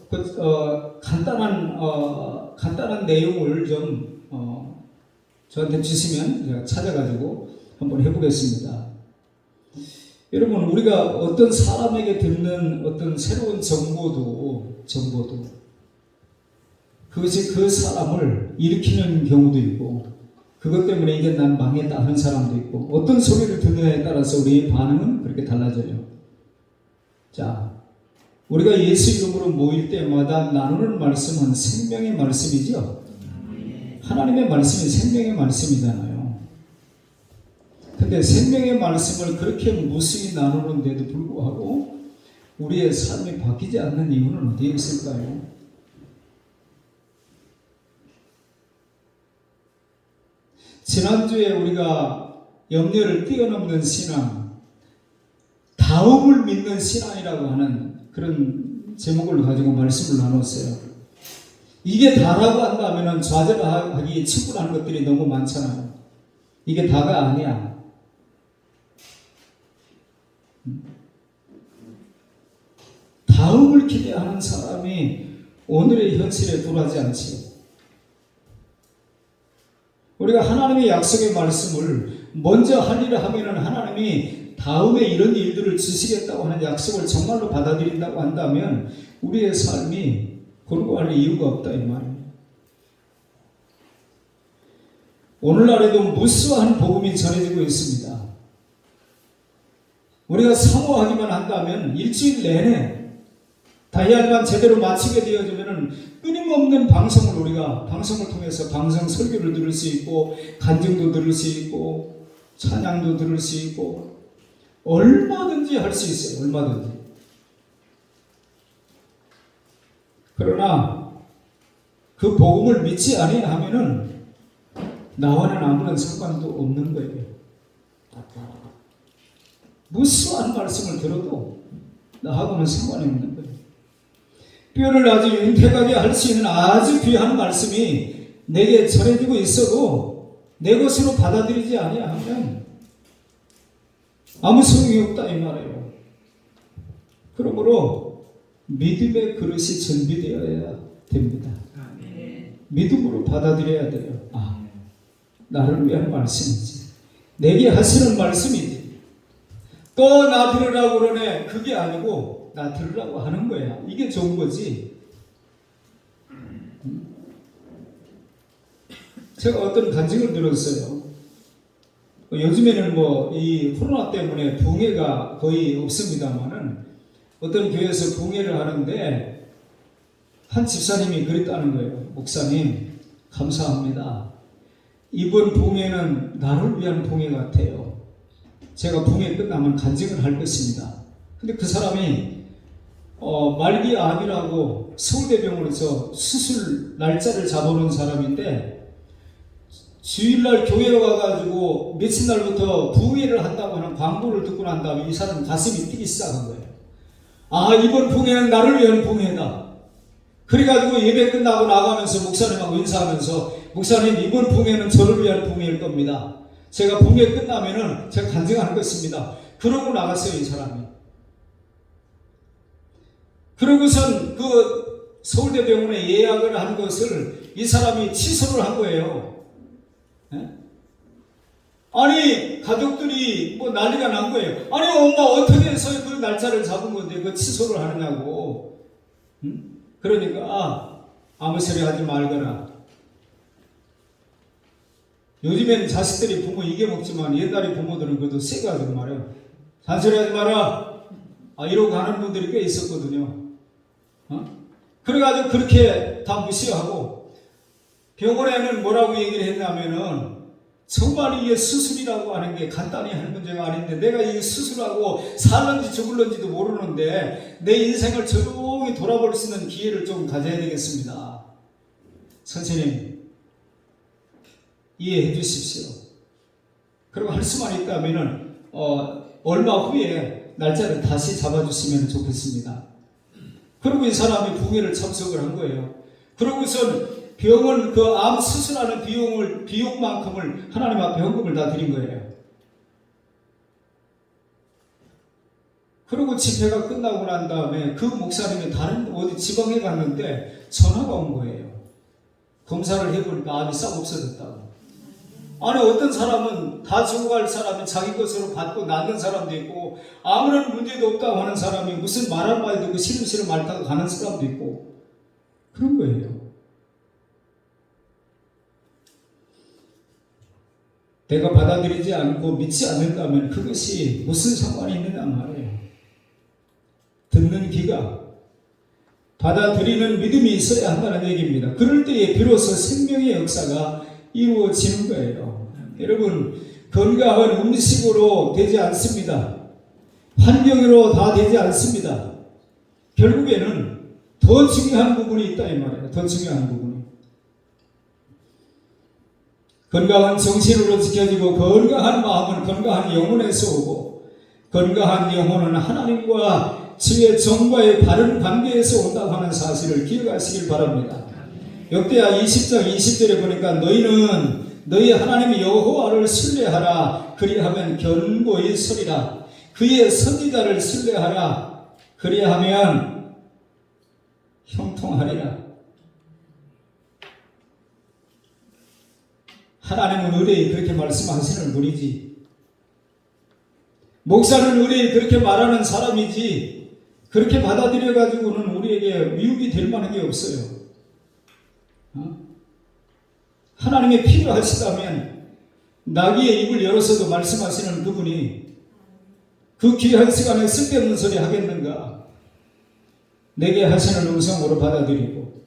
간단한 내용을 좀 저한테 주시면 제가 찾아가지고 한번 해보겠습니다. 여러분 우리가 어떤 사람에게 듣는 어떤 새로운 정보도 그것이 그 사람을 일으키는 경우도 있고 그것 때문에 이제 난 망했다 하는 사람도 있고 어떤 소리를 듣느냐에 따라서 우리의 반응은 그렇게 달라져요. 자, 우리가 예수 이름으로 모일 때마다 나누는 말씀은 생명의 말씀이죠. 하나님의 말씀이 생명의 말씀이잖아요. 근데 생명의 말씀을 그렇게 무수히 나누는데도 불구하고 우리의 삶이 바뀌지 않는 이유는 어디에 있을까요? 지난주에 우리가 염려를 뛰어넘는 신앙, 다음을 믿는 신앙이라고 하는 그런 제목을 가지고 말씀을 나눴어요. 이게 다라고 한다면 좌절하기 충분한 것들이 너무 많잖아요. 이게 다가 아니야. 다음을 기대하는 사람이 오늘의 현실에 굴하지 않지요. 우리가 하나님의 약속의 말씀을 먼저 할 일을 하면은 하나님이 다음에 이런 일들을 주시겠다고 하는 약속을 정말로 받아들인다고 한다면 우리의 삶이 곤고할 이유가 없다 이 말이에요. 오늘날에도 무수한 복음이 전해지고 있습니다. 우리가 사모하기만 한다면 일주일 내내 다이알만 제대로 마치게 되어지면 끊임없는 방송을 통해서 방송 설교를 들을 수 있고 간증도 들을 수 있고 찬양도 들을 수 있고 얼마든지 할 수 있어요. 얼마든지. 그러나 그 복음을 믿지 아니하면은 나와는 아무런 상관도 없는 거예요. 무수한 말씀을 들어도 나하고는 상관이 없는 거예요. 뼈를 아주 윤택하게 할 수 있는 아주 귀한 말씀이 내게 전해지고 있어도 내 것으로 받아들이지 아니하면 아무 소용이 없다 이 말이에요. 그러므로 믿음의 그릇이 준비되어야 됩니다. 믿음으로 받아들여야 돼요. 아, 나를 위한 말씀이지. 내게 하시는 말씀이지. 또 나 들으라고 그러네. 그게 아니고 나 들으라고 하는 거야. 이게 좋은 거지. 제가 어떤 간증을 들었어요. 요즘에는 뭐 이 코로나 때문에 부흥회가 거의 없습니다만은 어떤 교회에서 부흥회를 하는데 한 집사님이 그랬다는 거예요. 목사님, 감사합니다. 이번 부흥회는 나를 위한 부흥회 같아요. 제가 부흥회 끝나면 간증을 할 것입니다. 근데 그 사람이 말기 암이라고 서울대병원에서 수술 날짜를 잡아놓은 사람인데 주일날 교회에 와가지고 며칠 날부터 부흥회를 한다고 하는 광고를 듣고 난 다음에 이 사람 가슴이 뛰기 시작한 거예요. 아, 이번 부흥회는 나를 위한 부흥회다. 그래가지고 예배 끝나고 나가면서 목사님하고 인사하면서 목사님, 이번 부흥회는 저를 위한 부흥회일 겁니다. 제가 부흥회 끝나면은 제가 간증할 것입니다. 그러고 나갔어요, 이 사람이. 그러고선 그 서울대병원에 예약을 한 것을 이 사람이 취소를 한 거예요. 아니, 가족들이 뭐 난리가 난 거예요. 아니, 엄마 어떻게 해서 그 날짜를 잡은 건데 그 취소를 하느냐고. 그러니까 아무 소리 하지 말거라. 요즘에는 자식들이 부모 이겨먹지만 옛날에 부모들은 그래도 세가지고 말해요. 잔소리 하지 마라. 이러고 가는 분들이 꽤 있었거든요. 그래가지고 그렇게 다 무시하고 병원에는 뭐라고 얘기를 했냐면은 정말 이게 수술이라고 하는 게 간단히 하는 문제가 아닌데 내가 이 수술하고 살는지 죽을는지도 모르는데 내 인생을 조용히 돌아볼 수 있는 기회를 좀 가져야 되겠습니다. 선생님, 이해해 주십시오. 그리고 할 수만 있다면은 얼마 후에 날짜를 다시 잡아주시면 좋겠습니다. 그리고 이 사람이 부흥회를 참석을 한 거예요. 그러고선 병원 그 암 수술하는 비용만큼을 하나님 앞에 헌금을 다 드린 거예요. 그리고 집회가 끝나고 난 다음에 그 목사님이 다른 어디 지방에 갔는데 전화가 온 거예요. 검사를 해보니까 암이 싹 없어졌다고. 아니, 어떤 사람은 다 죽어갈 사람이 자기 것으로 받고 낫는 사람도 있고 아무런 문제도 없다고 하는 사람이 무슨 말 한마디 듣고 시름시름 앓다가 가는 사람도 있고 그런 거예요. 내가 받아들이지 않고 믿지 않는다면 그것이 무슨 상관이 있느냐 말이에요. 듣는 귀가 받아들이는 믿음이 있어야 한다는 얘기입니다. 그럴 때에 비로소 생명의 역사가 이루어지는 거예요. 여러분, 건강은 음식으로 되지 않습니다. 환경으로 다 되지 않습니다. 결국에는 더 중요한 부분이 있다 이 말이에요. 더 중요한 부분이. 건강한 정신으로 지켜지고 건강한 마음은 건강한 영혼에서 오고 건강한 영혼은 하나님과 주의 종과의 바른 관계에서 온다고 하는 사실을 기억하시길 바랍니다. 역대하 20장 20절에 보니까 너희는 너희 하나님 여호와를 신뢰하라. 그리하면 견고히 서리라. 그의 선지자를 신뢰하라. 그리하면 형통하리라. 하나님은 의뢰이 그렇게 말씀하시는 분이지. 목사는 의뢰이 그렇게 말하는 사람이지. 그렇게 받아들여가지고는 우리에게 미움이 될 만한 게 없어요. 하나님이 필요하시다면 나귀의 입을 열어서도 말씀하시는 그분이 그 귀한 시간에 쓸데없는 소리 하겠는가? 내게 하시는 음성으로 받아들이고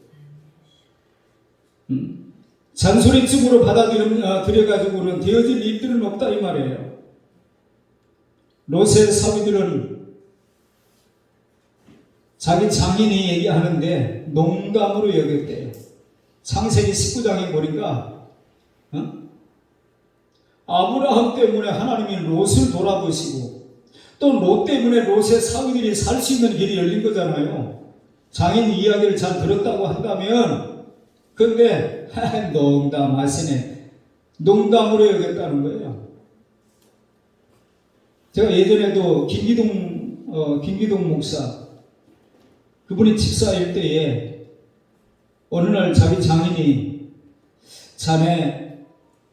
잔소리쯤으로 받아들여가지고는 되어질 일들은 없다 이 말이에요. 롯의 사위들은 자기 장인이 얘기하는데 농담으로 여겼대요. 창세기 19장에 보니까 아브라함 때문에 하나님이 롯을 돌아보시고 또 롯 때문에 롯의 사위들이 살 수 있는 길이 열린 거잖아요. 장인 이야기를 잘 들었다고 한다면, 근데 농담하시네. 농담으로 여겼다는 거예요. 제가 예전에도 김기동 목사, 그분이 집사일 때에 어느 날 자기 장인이, 자네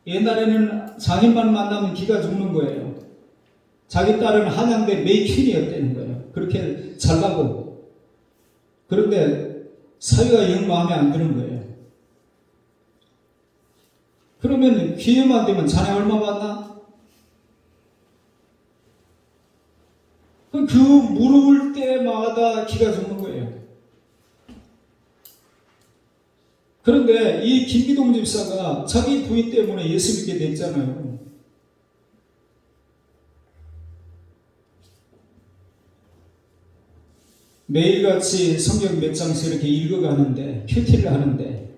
옛날에는 장인만 만나면 기가 죽는 거예요. 자기 딸은 한양대 메이퀸이었다는 거예요. 그렇게 잘나고. 그런데 사위가 영 마음에 안 드는 거예요. 그러면 기회만 되면 자네 얼마 받나? 그 물어볼 때마다 기가 죽는 거예요. 그런데 이 김기동 집사가 자기 부인 때문에 예수 믿게 됐잖아요. 매일같이 성경 몇 장씩 이렇게 읽어가는데, 큐티를 하는데,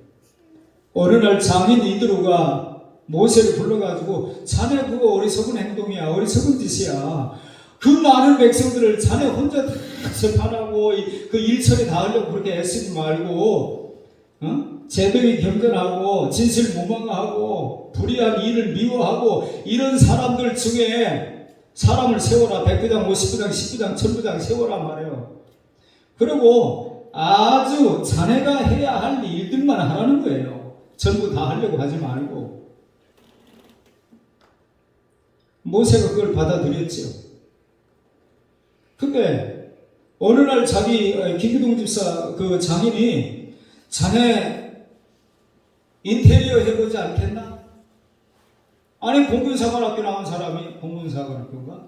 어느 날 장인 이드로가 모세를 불러가지고, 자네 그거 어리석은 행동이야, 어리석은 짓이야. 그 많은 백성들을 자네 혼자 다 재판하고 그 일처리 다 하려고 그렇게 애쓰지 말고, 제명이 겸손하고 진실무망하고 불의한 일을 미워하고 이런 사람들 중에 사람을 세워라. 100부장, 50부장, 10부장, 1000부장 세워라 말이에요. 그리고 아주 자네가 해야 할 일들만 하라는 거예요. 전부 다 하려고 하지 말고. 모세가 그걸 받아들였죠. 근데 어느 날 자기 김기동 집사 그 장인이, 자네 인테리어 해보지 않겠나? 아니, 공군사관학교 나온 사람이, 공군사관학교인가?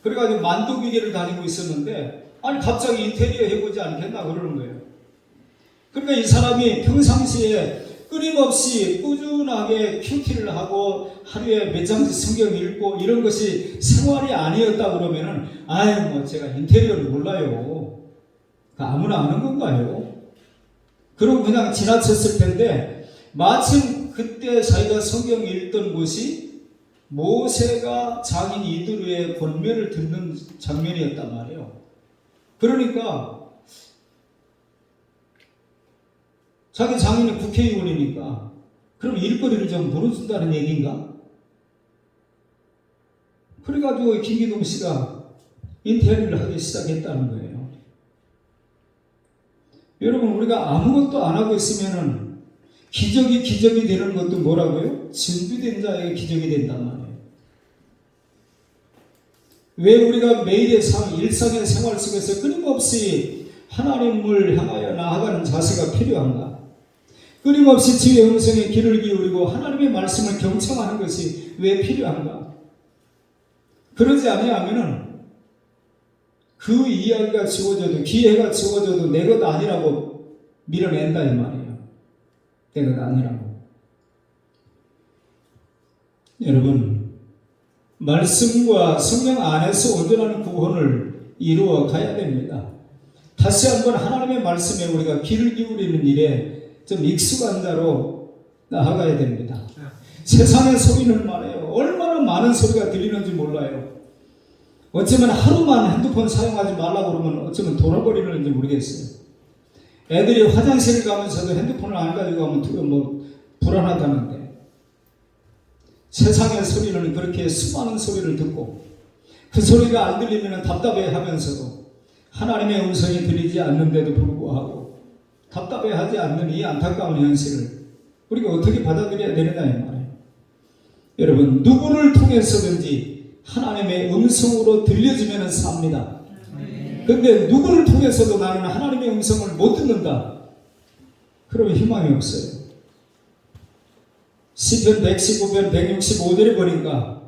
그래가지고 만두기계를 다니고 있었는데, 아니 갑자기 인테리어 해보지 않겠나 그러는 거예요. 그러니까 이 사람이 평상시에 끊임없이 꾸준하게 큐티를 하고 하루에 몇 장씩 성경 읽고 이런 것이 생활이 아니었다 그러면은, 아유 뭐 제가 인테리어를 몰라요. 아무나 아는 건가요? 그럼 그냥 지나쳤을 텐데, 마침 그때 자기가 성경 읽던 곳이 모세가 장인 이드로의 권면을 듣는 장면이었단 말이에요. 그러니까 자기 장인이 국회의원이니까 그럼 일거리를 좀 물어준다는 얘기인가? 그래가지고 김기동 씨가 인테리어를 하기 시작했다는 거예요. 여러분, 우리가 아무것도 안 하고 있으면은 기적이 되는 것도 뭐라고요? 준비된 자에게 기적이 된단 말이에요. 왜 우리가 매일의 일상의 생활 속에서 끊임없이 하나님을 향하여 나아가는 자세가 필요한가? 끊임없이 주의 음성에 귀를 기울이고 하나님의 말씀을 경청하는 것이 왜 필요한가? 그러지 아니하면은 그 이야기가 주어져도, 기회가 주어져도 내 것 아니라고 밀어낸다 이 말이에요. 내 것 아니라고. 여러분, 말씀과 성령 안에서 온전한 구원을 이루어 가야 됩니다. 다시 한번 하나님의 말씀에 우리가 귀를 기울이는 일에 좀 익숙한 자로 나아가야 됩니다. 세상의 소리는 말해요. 얼마나 많은 소리가 들리는지 몰라요. 어쩌면 하루만 핸드폰 사용하지 말라고 그러면 어쩌면 돌아버리는지 모르겠어요. 애들이 화장실 가면서도 핸드폰을 안 가지고 가면 뭐 불안하다는데, 세상의 소리는 그렇게 수많은 소리를 듣고 그 소리가 안 들리면 답답해 하면서도 하나님의 음성이 들리지 않는데도 불구하고 답답해하지 않는 이 안타까운 현실을 우리가 어떻게 받아들여야 되느냐 이 말이에요. 여러분, 누구를 통해서든지 하나님의 음성으로 들려지면 삽니다. 그런데 누구를 통해서도 나는 하나님의 음성을 못 듣는다, 그러면 희망이 없어요. 시편 119편 165절에 보니까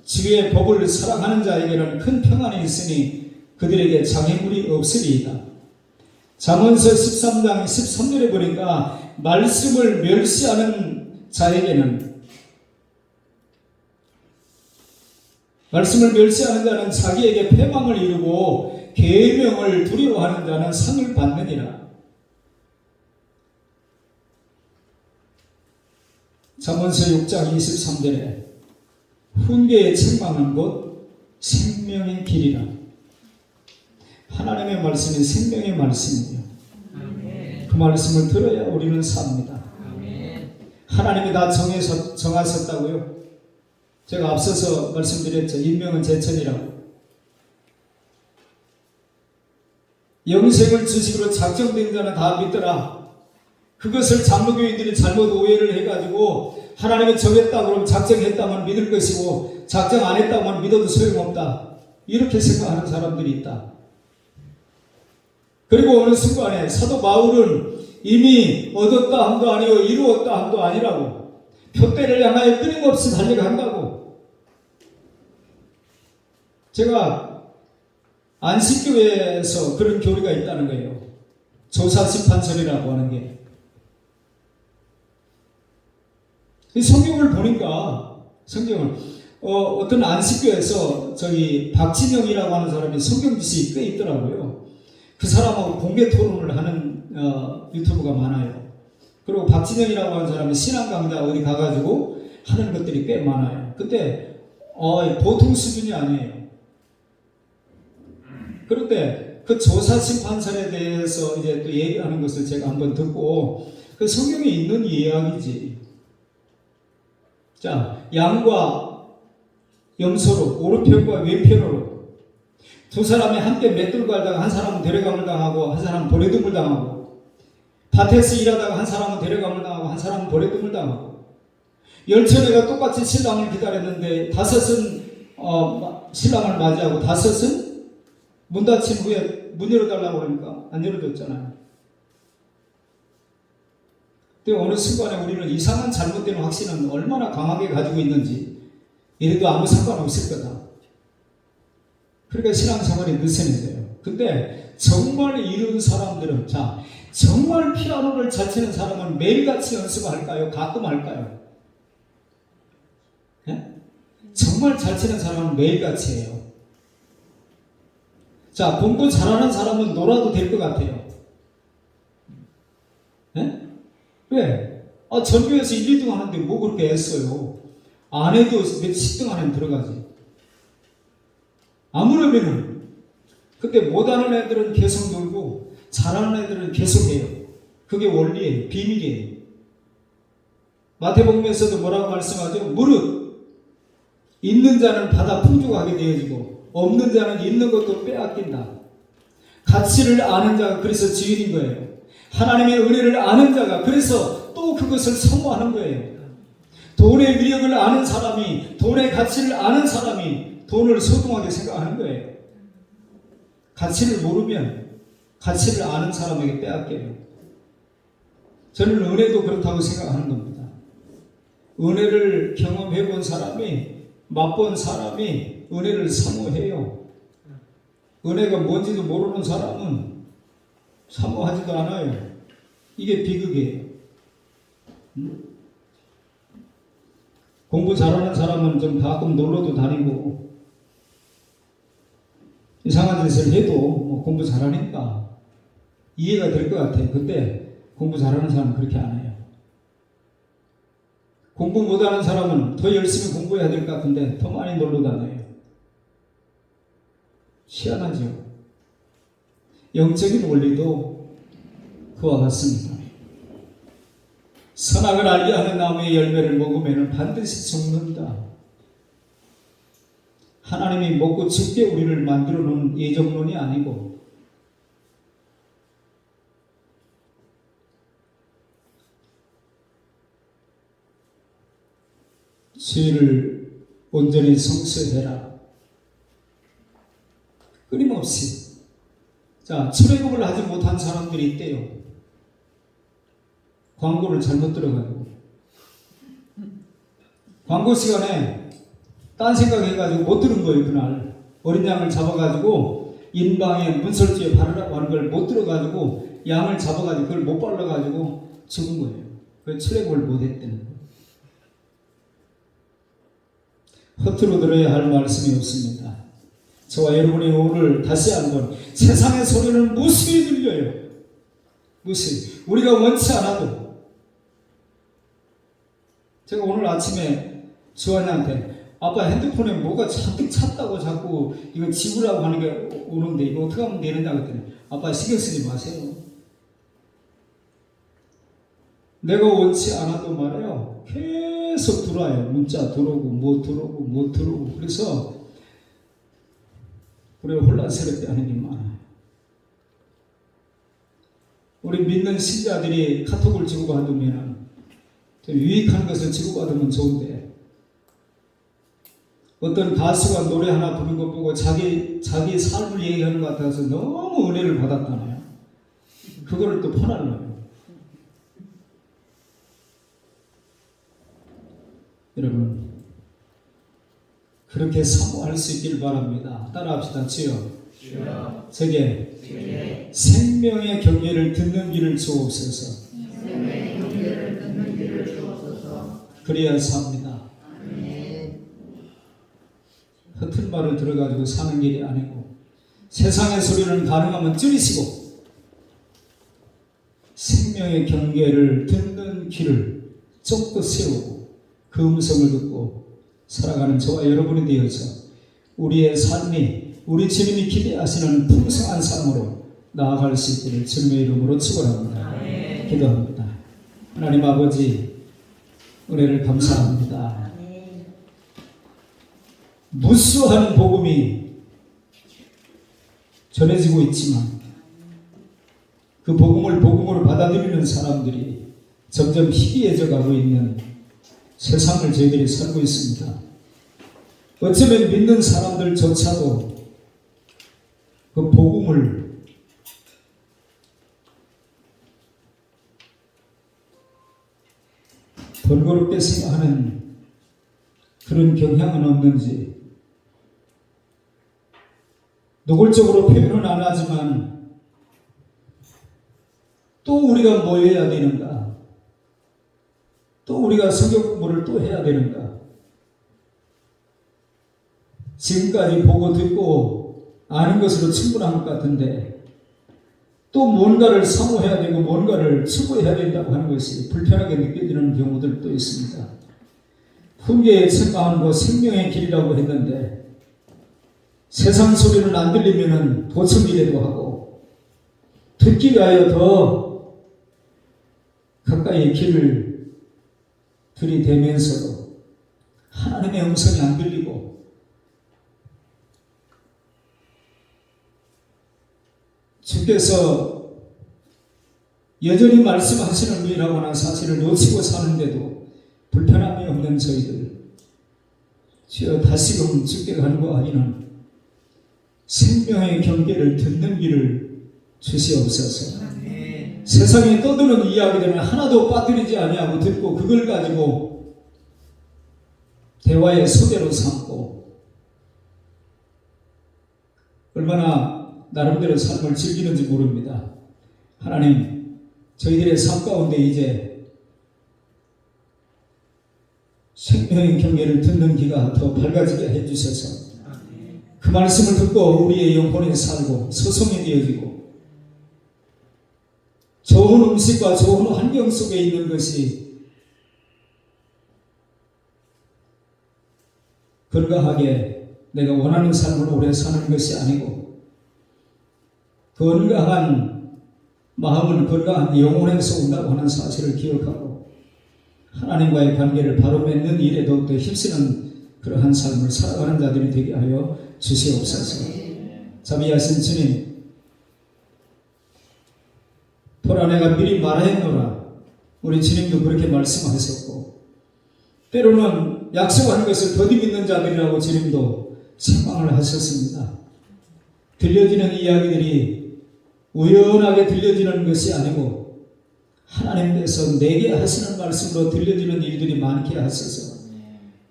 주의 법을 사랑하는 자에게는 큰 평안이 있으니 그들에게 장애물이 없으리이다. 잠언서 13장 13절에 보니까 말씀을 멸시하는 자는 자기에게 패망을 이루고 계명을 두려워하는 자는 상을 받느니라. 잠언서 6장 23절에 훈계에 책망한 것 생명의 길이라. 하나님의 말씀이 생명의 말씀이에요. 그 말씀을 들어야 우리는 삽니다. 하나님이 다 정하셨다고요. 제가 앞서서 말씀드렸죠. 인명은 제천이라고. 영생을 주식으로 작정된 자는 다 믿더라. 그것을 장로교인들이 잘못 오해를 해가지고 하나님이 정했다 그러면 작정했다면 믿을 것이고 작정 안 했다면 믿어도 소용없다. 이렇게 생각하는 사람들이 있다. 그리고 어느 순간에 사도 바울은 이미 얻었다 함도 아니고 이루었다 함도 아니라고 표대를 향하여 끊임없이 달려간다고. 제가 안식교회에서 그런 교리가 있다는 거예요. 조사심판설이라고 하는 게. 이 성경을 보니까 어떤 안식교에서 저기 박진영이라고 하는 사람이 성경 지식이 꽤 있더라고요. 그 사람하고 공개 토론을 하는 유튜브가 많아요. 그리고 박진영이라고 하는 사람이 신앙 강좌 어디 가가지고 하는 것들이 꽤 많아요. 근데 보통 수준이 아니에요. 그런데 그 조사심판설에 대해서 이제 또 얘기하는 것을 제가 한번 듣고 그 성경에 있는 이야기지. 자, 양과 염소로 오른편과 왼편으로 두 사람이 함께 맷돌 갈다가 한 사람은 데려감을 당하고 한 사람은 버려둠을 당하고 밭에서 일하다가 한 사람은 데려감을 당하고 한 사람은 버려둠을 당하고 열처녀가 똑같이 신랑을 기다렸는데 다섯은 신랑을 맞이하고 다섯은 문 닫힌 후에 문 열어달라고 그러니까 안 열어줬잖아요. 근데 어느 순간에 우리는 이상한 잘못된 확신은 얼마나 강하게 가지고 있는지 이래도 아무 상관없을 거다. 그러니까 신앙생활이 느슨해져요. 근데 정말 이룬 사람들은 정말 피아노를 잘 치는 사람은 매일같이 연습할까요? 가끔 할까요? 네? 정말 잘 치는 사람은 매일같이 해요. 공부 잘하는 사람은 놀아도 될 것 같아요. 네? 왜? 전교에서 1, 2등 하는데 뭐 그렇게 애써요. 안 해도 몇 10등 안에 들어가지. 아무려면은. 근데 못하는 애들은 계속 놀고 잘하는 애들은 계속 해요. 그게 원리예요. 비밀이에요. 마태복음에서도 뭐라고 말씀하죠? 무릇 있는 자는 받아 풍족하게 되어지고 없는 자는 있는 것도 빼앗긴다. 가치를 아는 자가 그래서 지은인 거예요. 하나님의 은혜를 아는 자가 그래서 또 그것을 사모하는 거예요. 돈의 위력을 아는 사람이, 돈의 가치를 아는 사람이 돈을 소중하게 생각하는 거예요. 가치를 모르면 가치를 아는 사람에게 빼앗겨요. 저는 은혜도 그렇다고 생각하는 겁니다. 은혜를 경험해 본 사람이, 맛본 사람이 은혜를 사모해요. 은혜가 뭔지도 모르는 사람은 사모하지도 않아요. 이게 비극이에요. 공부 잘하는 사람은 좀 가끔 놀러도 다니고 이상한 짓을 해도 공부 잘하니까 이해가 될 것 같아요. 근데 공부 잘하는 사람은 그렇게 안 해요. 공부 못하는 사람은 더 열심히 공부해야 될 것 같은데 더 많이 놀러 다녀요. 희한하죠. 영적인 원리도 그와 같습니다. 선악을 알게 하는 나무의 열매를 먹으면 반드시 죽는다. 하나님이 먹고 죽게 우리를 만들어 놓은 예정론이 아니고 죄를 온전히 성수해라. 끊임없이. 출애굽을 하지 못한 사람들이 있대요. 광고를 잘못 들어가지고. 광고 시간에 딴 생각해가지고 못 들은 거예요, 그날. 어린 양을 잡아가지고 인방에 문설주에 바르라고 하는 걸 못 들어가지고 양을 잡아가지고 그걸 못 발라가지고 죽은 거예요. 그래서 출애굽을 못 했다는 거예요. 허투루 들어야 할 말씀이 없습니다. 저와 여러분이 오늘 다시 한번 세상의 소리는 무수히 들려요. 무수히. 우리가 원치 않아도. 제가 오늘 아침에 주환이한테 아빠 핸드폰에 뭐가 잔뜩 찼다고 자꾸 이거 지우라고 하는 게 오는데 이거 어떻게 하면 되느냐 그랬더니 아빠 신경 쓰지 마세요. 내가 원치 않아도 말이에요. 계속 들어와요. 문자 들어오고 뭐 들어오고 뭐 들어오고. 그래서 우리가 혼란스럽게 하는 게 많아요. 우리 믿는 신자들이 카톡을 주고받으면 좀 유익한 것을 주고받으면 좋은데 어떤 가수가 노래 하나 부른 것 보고 자기 삶을 얘기하는 것 같아서 너무 은혜를 받았잖아요. 그거를 또 퍼나르려고. 여러분 그렇게 사모할 수 있길 바랍니다. 따라합시다. 주여 제게 생명의 경계를 듣는 길을 주옵소서. 그래야 삽니다. 허튼 말을 들어가지고 사는 길이 아니고 세상의 소리는 가능하면 줄이시고 생명의 경계를 듣는 길을 좁고 세우고 그 음성을 듣고 살아가는 저와 여러분이 되어서 우리의 삶이 우리 주님이 기대하시는 풍성한 삶으로 나아갈 수 있기를 주님의 이름으로 축원합니다. 기도합니다. 하나님 아버지 은혜를 감사합니다. 무수한 복음이 전해지고 있지만 그 복음을 복음으로 받아들이는 사람들이 점점 희귀해져 가고 있는 세상을 저희들이 살고 있습니다. 어쩌면 믿는 사람들조차도 그 복음을 번거롭게 생각하는 그런 경향은 없는지 노골적으로 표현은 안 하지만 또 우리가 뭐 해야 되는가? 또 우리가 성경 공부를 또 해야 되는가? 지금까지 보고 듣고 아는 것으로 충분한 것 같은데 또 뭔가를 사모해야 되고 뭔가를 추구해야 된다고 하는 것이 불편하게 느껴지는 경우들도 있습니다. 훈계에 책망하는 것 생명의 길이라고 했는데 세상 소리는 안 들리면 도청이라도 하고 듣기 위하여 더 가까이 길을 들이대면서도 하나님의 음성이 안 들리고 주께서 여전히 말씀하시는 분이라고 하는 사실을 놓치고 사는데도 불편함이 없는 저희들 주여 다시금 주께 간구하기는 생명의 경계를 듣는 길을 주시옵소서. 세상에 떠드는 이야기들은 하나도 빠뜨리지 아니하고 듣고 그걸 가지고 대화의 소재로 삼고 얼마나 나름대로 삶을 즐기는지 모릅니다. 하나님 저희들의 삶 가운데 이제 생명의 경계를 듣는 귀가 더 밝아지게 해주셔서 그 말씀을 듣고 우리의 영혼이 살고 소송이 되어지고 좋은 음식과 좋은 환경 속에 있는 것이 건강하게 내가 원하는 삶을 오래 사는 것이 아니고 건강한 마음은 건강한 영혼에서 온다고 하는 사실을 기억하고 하나님과의 관계를 바로 맺는 일에 더욱더 힘쓰는 그러한 삶을 살아가는 자들이 되게 하여 주시옵소서. 자비하신 주님, 보라 내가 미리 말하였노라. 우리 주님도 그렇게 말씀하셨고 때로는 약속하는 것을 더디 믿는 자들이라고 주님도 책망을 하셨습니다. 들려지는 이야기들이 우연하게 들려지는 것이 아니고 하나님께서 내게 하시는 말씀으로 들려지는 일들이 많게 하셔서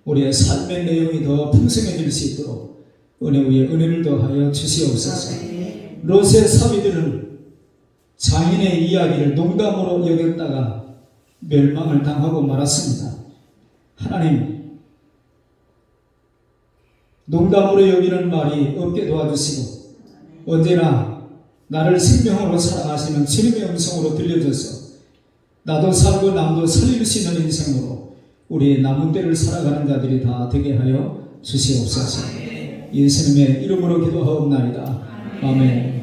우리의 삶의 내용이 더 풍성해질 수 있도록 은혜 위에 은혜를 더하여 주시옵소서. 롯의 사위들은 장인의 이야기를 농담으로 여겼다가 멸망을 당하고 말았습니다. 하나님, 농담으로 여기는 말이 없게 도와주시고 언제나 나를 생명으로 사랑하시는 주님의 음성으로 들려줘서 나도 살고 남도 살릴 수 있는 인생으로 우리의 남은 때를 살아가는 자들이 다 되게 하여 주시옵소서. 예수님의 이름으로 기도하옵나이다. 아멘.